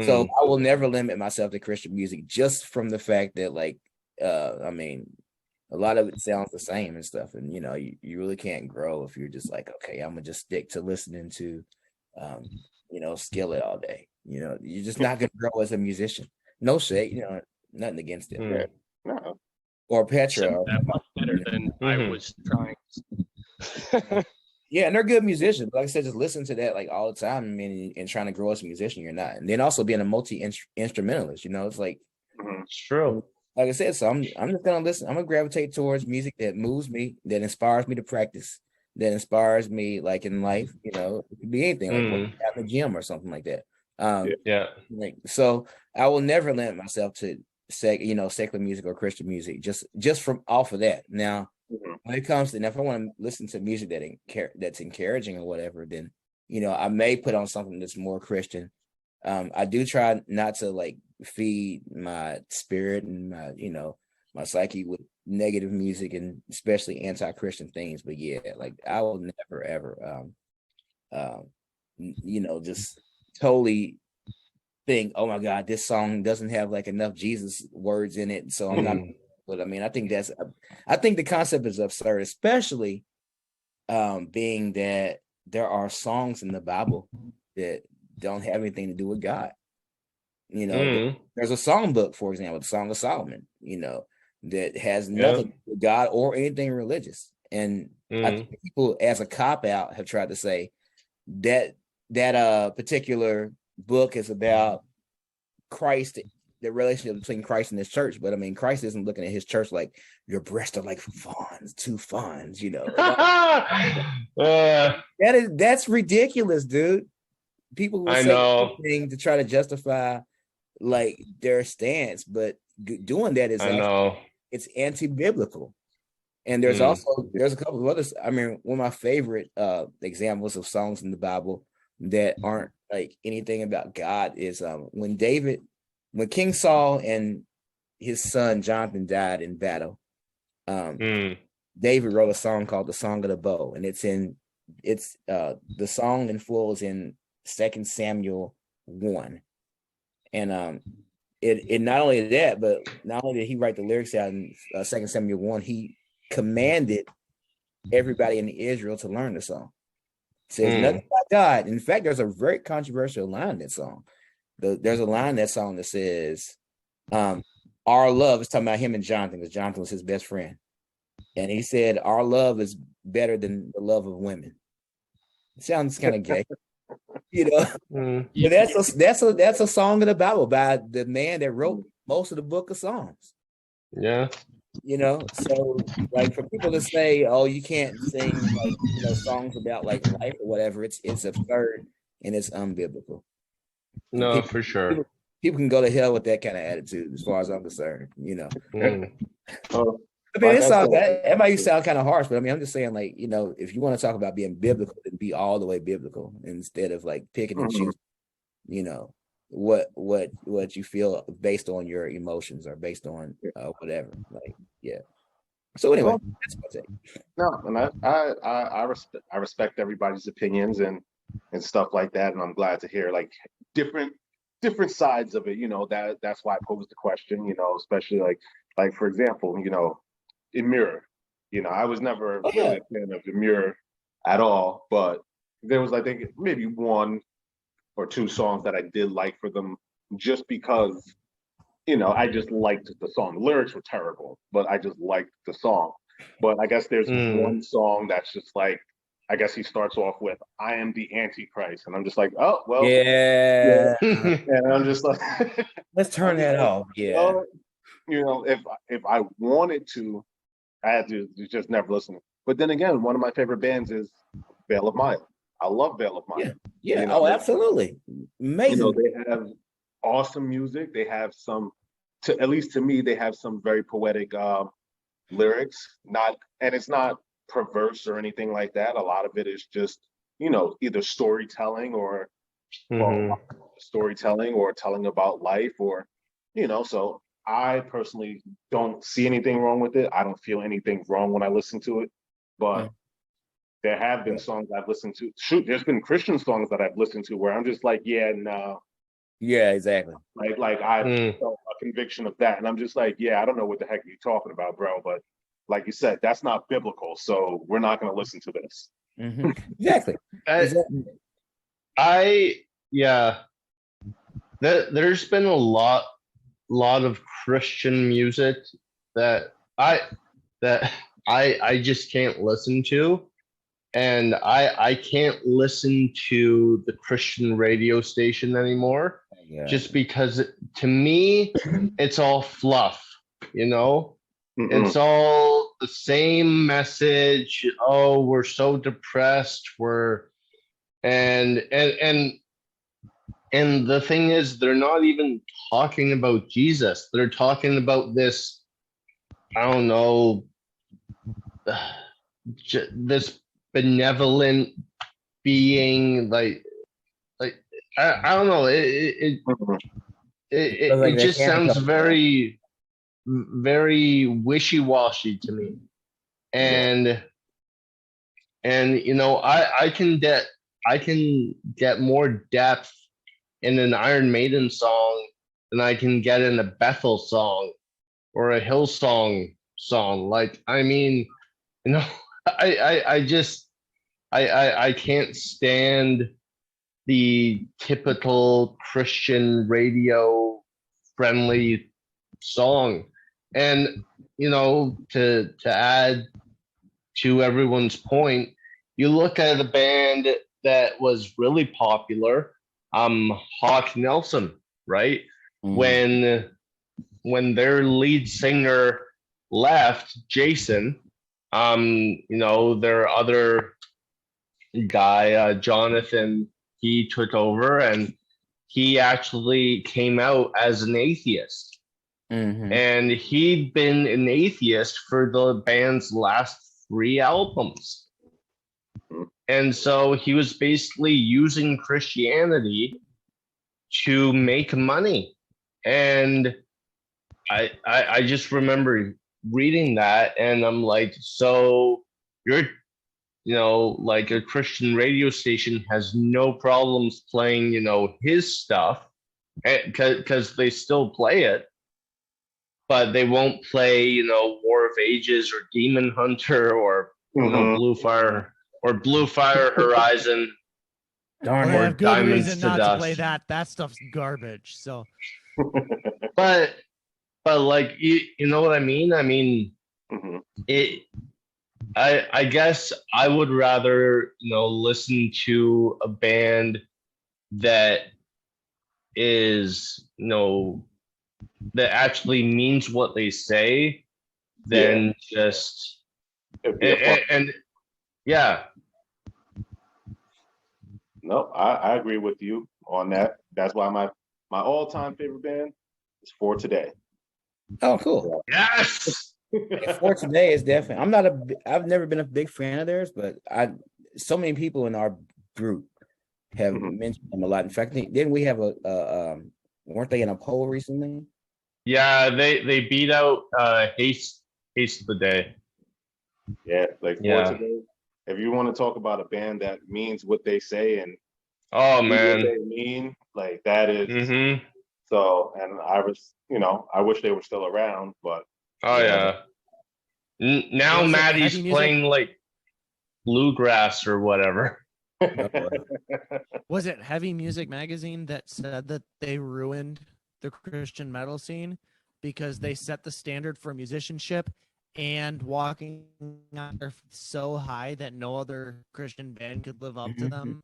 I will never limit myself to Christian music just from the fact that like, I mean, a lot of it sounds the same and stuff. And, you really can't grow if you're just like, okay, I'm gonna just stick to listening to, Skillet all day. You're just not gonna grow as a musician. No shade, nothing against it. Yeah. No. Or Petra. Or, that much better than I was trying. Yeah, and they're good musicians. But like I said, just listen to that like all the time. I mean, and trying to grow as a musician, you're not. And then also being a multi-instrumentalist, it's like it's true. Like I said, so I'm just gonna listen. I'm gonna gravitate towards music that moves me, that inspires me to practice, that inspires me like in life. It could be anything, like working out in the gym or something like that. Like, so I will never limit myself to secular music or Christian music just from off of that. Now, when it comes to, if I want to listen to music that's encouraging or whatever, then I may put on something that's more Christian. I do try not to like feed my spirit and my psyche with negative music and especially anti-Christian things. But yeah, like I will never ever just totally think, oh my God, this song doesn't have like enough Jesus words in it, so I'm not. But I mean, I think the concept is absurd, especially being that there are songs in the Bible that don't have anything to do with God. There's a song book, for example, the Song of Solomon, that has nothing to do with God or anything religious. And I think people, as a cop-out, have tried to say that particular book is about Christ, the relationship between Christ and his church. But I mean, Christ isn't looking at his church like your breasts are like fawns, two fawns, that's ridiculous, dude. People will say anything to try to justify like their stance, but doing that is it's anti-biblical. And there's a couple of others. I mean, one of my favorite examples of songs in the Bible that aren't like anything about God is when King Saul and his son Jonathan died in battle. David wrote a song called "The Song of the Bow," and the song in full is in 2 Samuel 1. And it not only that, but not only did he write the lyrics out in 2 Samuel 1, he commanded everybody in Israel to learn the song. It says nothing about God. In fact, there's a very controversial line in that song. There's a line in that song that says, our love is talking about him and Jonathan, because Jonathan was his best friend. And he said, our love is better than the love of women. It sounds kind of gay. But that's a song in the Bible by the man that wrote most of the book of Psalms. Yeah. So like for people to say, oh, you can't sing like songs about like life or whatever, it's absurd and it's unbiblical. No, for sure. People can go to hell with that kind of attitude, as far as I'm concerned. I mean, it might sound kind of harsh, but I mean, I'm just saying, like, if you want to talk about being biblical, then be all the way biblical instead of like picking and choosing, what you feel based on your emotions or based on whatever. Like, yeah. So anyway, that's my take. No, and I respect everybody's opinions and stuff like that, and I'm glad to hear like different sides of it. That's why I posed the question. Especially like for example, in Mirror, I was never really a fan of the Mirror at all, but there was, I think, maybe one or two songs that I did like for them, just because, I just liked the song. The lyrics were terrible, but I just liked the song. But I guess there's one song that's just like, I guess he starts off with, I am the Antichrist. And I'm just like, oh, well. Yeah. And I'm just like. Let's turn that off. Yeah. If I wanted to, I had to just never listen. But then again, one of my favorite bands is Veil of Mile. I love Veil of Mile. Yeah. Oh, absolutely. Amazing. They have awesome music. They have some at least to me, they have some very poetic lyrics. And it's not perverse or anything like that. A lot of it is just, either storytelling or storytelling or telling about life or, so I personally don't see anything wrong with it. I don't feel anything wrong when I listen to it, but there have been songs I've listened to. Shoot, there's been Christian songs that I've listened to where I'm just like, yeah, no. Yeah, exactly. Like I felt a conviction of that. And I'm just like, yeah, I don't know what the heck you're talking about, bro. But like you said, that's not biblical. So we're not going to listen to this. Exactly. There's been a lot of Christian music that I just can't listen to. And I can't listen to the Christian radio station anymore, just because to me, it's all fluff, It's all the same message. Oh, we're so depressed. And the thing is, they're not even talking about Jesus. They're talking about this, I don't know, this benevolent being, like I don't know. It just sounds very, very wishy-washy to me. And I can get more depth in an Iron Maiden song than I can get in a Bethel song or a Hillsong song. Like, I mean, I can't stand the typical Christian radio friendly song. And to add to everyone's point, you look at a band that was really popular, Hawk Nelson, right? When their lead singer left, Jason, their other guy, Jonathan, he took over, and he actually came out as an atheist. And he'd been an atheist for the band's last 3 albums. And so he was basically using Christianity to make money. And I just remember reading that, and I'm like, so you're, like a Christian radio station has no problems playing, his stuff, because they still play it, but they won't play, War of Ages or Demon Hunter or Blue Fire Horizon. Darn, or have good reason not to play that. That stuff's garbage. So, but like you know what I mean? I mean, I guess I would rather listen to a band that is that actually means what they say than just and yeah. No, I agree with you on that. That's why my all-time favorite band is For Today. Oh, cool. Yes. For Today is definitely. I've never been a big fan of theirs, but so many people in our group have mentioned them a lot. In fact, didn't we have weren't they in a poll recently? Yeah, they beat out Haste of the Day. Yeah, like For Today. If you want to talk about a band that means what they say and man, what they mean, like that is so. And I was, I wish they were still around, but now Maddie's playing like bluegrass or whatever. Was it Heavy Music Magazine that said that they ruined the Christian metal scene because they set the standard for musicianship and walking so high that no other Christian band could live up to them?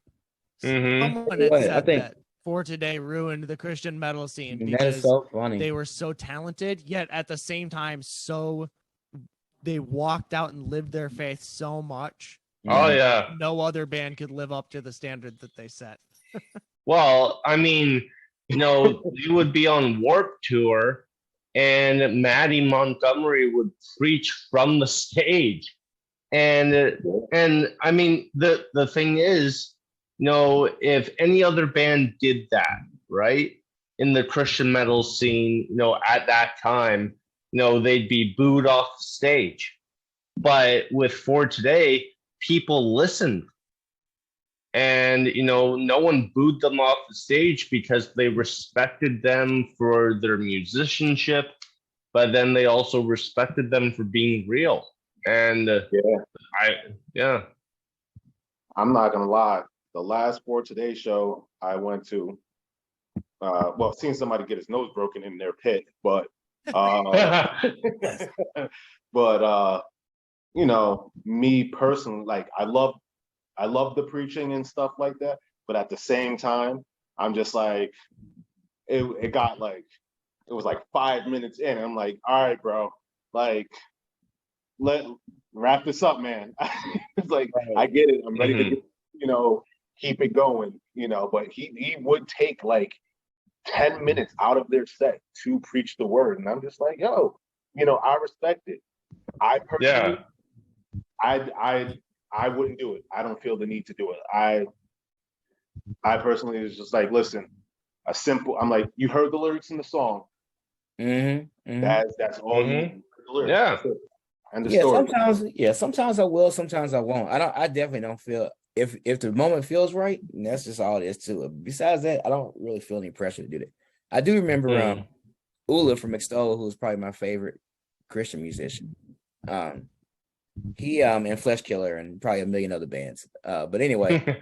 Someone had said that For Today ruined the Christian metal scene because so funny. They were so talented, yet at the same time, they walked out and lived their faith so much. Oh yeah. No other band could live up to the standard that they set. Well, I mean, you would be on Warped Tour, and Maddie Montgomery would preach from the stage. And I mean, the thing is, if any other band did that, right, in the Christian metal scene, at that time, they'd be booed off the stage. But with For Today, people listened. And, no one booed them off the stage because they respected them for their musicianship, but then they also respected them for being real. And I'm not gonna lie. The last For Today show I went to, seeing somebody get his nose broken in their pit, but me personally, like I love the preaching and stuff like that, but at the same time, I'm just like, it was like 5 minutes in, and I'm like, all right, bro, like wrap this up, man. It's like, I get it. I'm ready to, keep it going, but he would take like 10 minutes out of their set to preach the word. And I'm just like, yo, I respect it. I personally, I wouldn't do it. I don't feel the need to do it. I personally is just like, listen, I'm like, you heard the lyrics in the song. That's all you need. The lyrics. Yeah. And the story. Sometimes I will, sometimes I won't. I definitely don't feel, if the moment feels right, that's just all it is to it. Besides that, I don't really feel any pressure to do that. I do remember Ula from Extol, who's probably my favorite Christian musician. He and Flesh Killer and probably a million other bands. But anyway,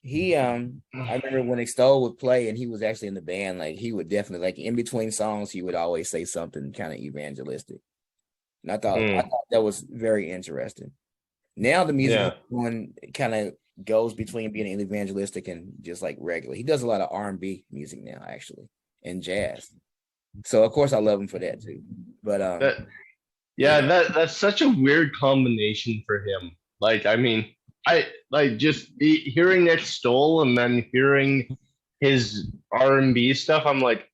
he I remember when Extol would play and he was actually in the band, like he would definitely, like in between songs, he would always say something kind of evangelistic. And I thought that was very interesting. Now the music one kind of goes between being evangelistic and just like regular. He does a lot of R&B music now, actually, and jazz. So of course I love him for that too. But that's such a weird combination for him. Like, I mean, I like just hearing Extol and then hearing his R&B stuff. I'm like,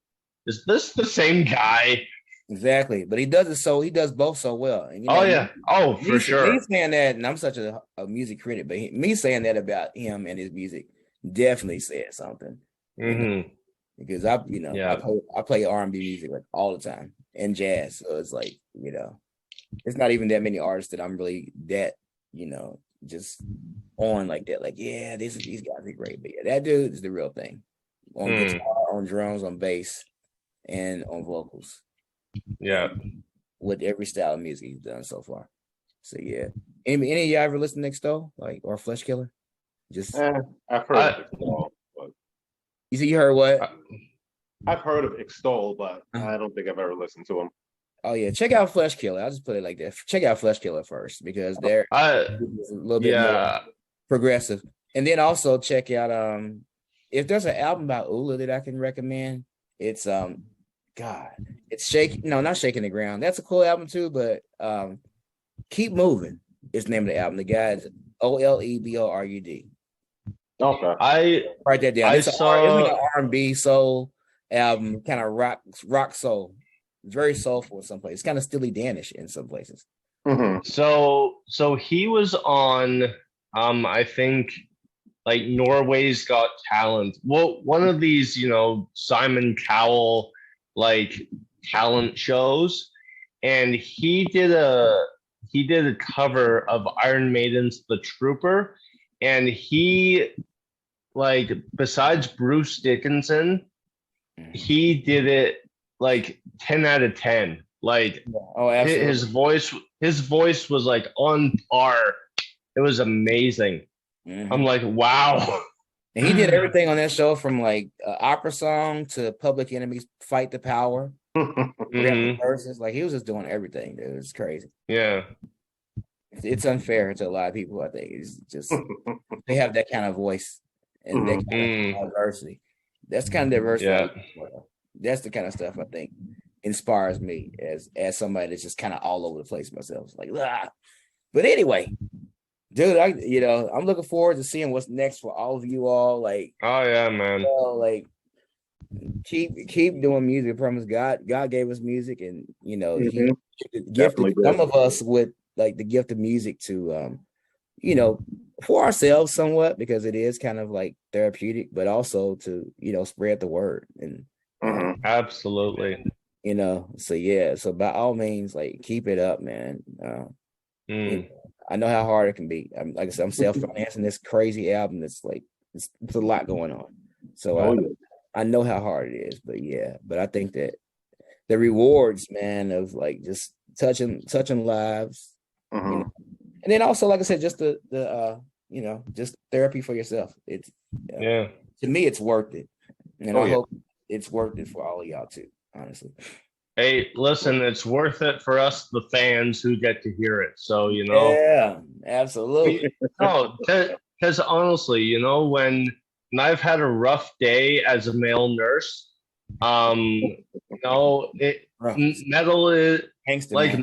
is this the same guy? Exactly, but he does both so well. And, for sure. Me saying that, and I'm such a music critic, but me saying that about him and his music definitely said something. Because I play R&B music like all the time and jazz, so it's like it's not even that many artists that I'm really that just on like that. Like these guys are great, but that dude is the real thing on guitar, on drums, on bass, and on vocals. Yeah, with every style of music he's done so far. So yeah, any of y'all ever listen to Extol, like, or Flesh Killer? Just I've heard of Extol, but you heard what? I've heard of Extol, but I don't think I've ever listened to him. Oh yeah, check out Flesh Killer. I'll just put it like that. Check out Flesh Killer first because they're a little bit more progressive, and then also check out if there's an album by Ula that I can recommend, it's it's not Shaking the Ground. That's a cool album too, but Keep Moving is the name of the album. The guy's Oleborud. Okay. I write that down. It's like an R&B soul album, kind of rock soul. Very soulful in some places. It's kind of Steely Danish in some places. So he was on I think like Norway's Got Talent. Well, one of these, Simon Cowell like talent shows, and he did a cover of Iron Maiden's The Trooper, and he, like, besides Bruce Dickinson, he did it like 10 out of 10. Like, his voice was like on par. It was amazing. I'm like, wow. And he did everything on that show, from like opera song to Public Enemy's Fight the Power. Verses. Like, he was just doing everything, dude. It's crazy. Yeah. It's unfair to a lot of people, I think. It's just they have that kind of voice and that kind of diversity. That's kind of diversity. Yeah. That's the kind of stuff I think inspires me as somebody that's just kind of all over the place myself. It's like, but anyway, dude, I'm looking forward to seeing what's next for all of you all. Like, oh yeah, man. Like, keep doing music. I promise God gave us music, and you know, he gifted Definitely some did. of us with like the gift of music to you know, for ourselves somewhat, because it is kind of like therapeutic, but also to, you know, spread the word. And absolutely, you know, so yeah, so by all means, like, keep it up, man. You know, I know how hard it can be. Like I said, I'm self-financing this crazy album that's like it's a lot going on, so I know how hard it is. But yeah, but I think that the rewards, man, of like just touching lives, you know, and then also, like I said, just the you know, just therapy for yourself. It's to me, it's worth it, and I hope it's worth it for all of y'all too. Honestly. Hey, listen, it's worth it for us, the fans who get to hear it. So, you know. Yeah, absolutely. No, because honestly, you know, when I've had a rough day as a male nurse, you know, metal is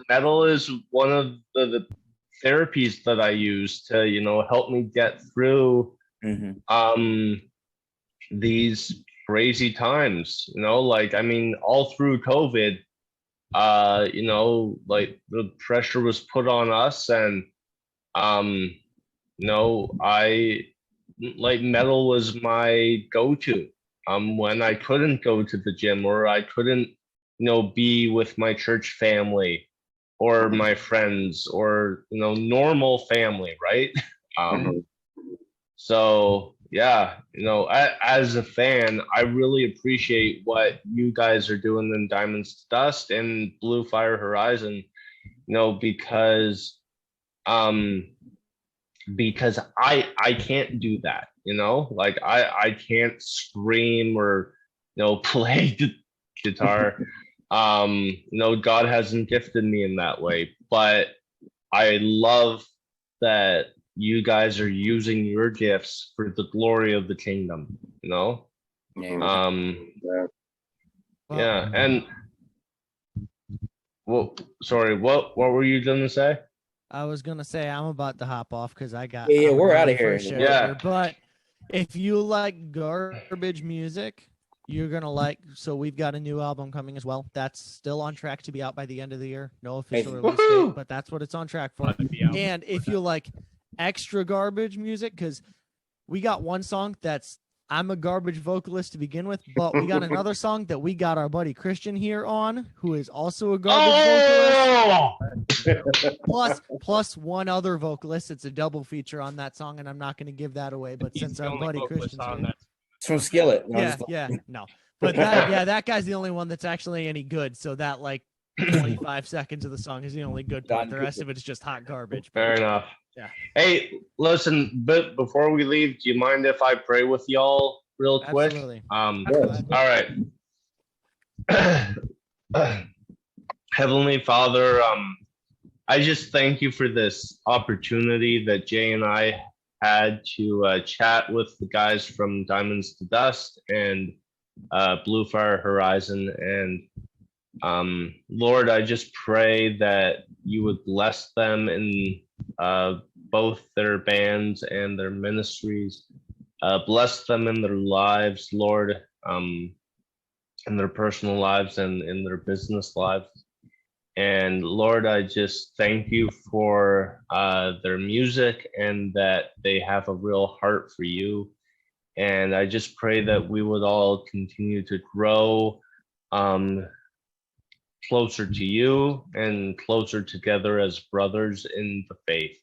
metal is one of the therapies that I use to, you know, help me get through these crazy times. You know, like I mean, all through COVID, you know, like the pressure was put on us, and you know, I like metal was my go-to. When I couldn't go to the gym, or I couldn't, you know, be with my church family or my friends, or, you know, normal family, right? So yeah, you know, as a fan, I really appreciate what you guys are doing in Diamonds to Dust and Blue Fire Horizon, you know, because I can't do that, you know, like I can't scream or, you know, play guitar. You know, God hasn't gifted me in that way, but I love that you guys are using your gifts for the glory of the kingdom, you know? Yeah, and well, sorry, what were you gonna say? I was gonna say I'm about to hop off because I got we're out of here. Here. But if you like garbage music, you're gonna like. So we've got a new album coming as well. That's still on track to be out by the end of the year. No official release date, but that's what it's on track for. And if you like extra garbage music, because we got one song that's I'm a garbage vocalist to begin with, but we got another song that we got our buddy Christian here on, who is also a garbage vocalist. Plus one other vocalist. It's a double feature on that song, and I'm not going to give that away. But since our buddy Christian's here, it's from Skillet. No. But that guy's the only one that's actually any good. So that like 25 seconds of the song is the only good part. The rest of it is just hot garbage. Fair enough. Yeah. Hey, listen, but before we leave, do you mind if I pray with y'all real quick? Absolutely. All right. Heavenly Father, I just thank you for this opportunity that Jay and I had to chat with the guys from Diamonds to Dust and Blue Fire Horizon. And Lord, I just pray that you would bless them in both their bands and their ministries. Bless them in their lives, Lord, in their personal lives and in their business lives. And Lord, I just thank you for their music and that they have a real heart for you. And I just pray that we would all continue to grow closer to you and closer together as brothers in the faith.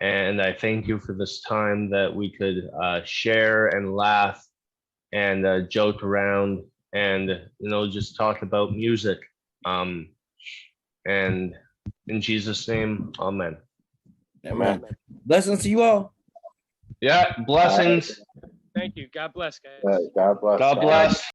And I thank you for this time that we could share and laugh and joke around and, you know, just talk about music. And in Jesus' name, amen. Amen. Blessings to you all. Yeah, blessings. Thank you. God bless, guys. God bless. God bless.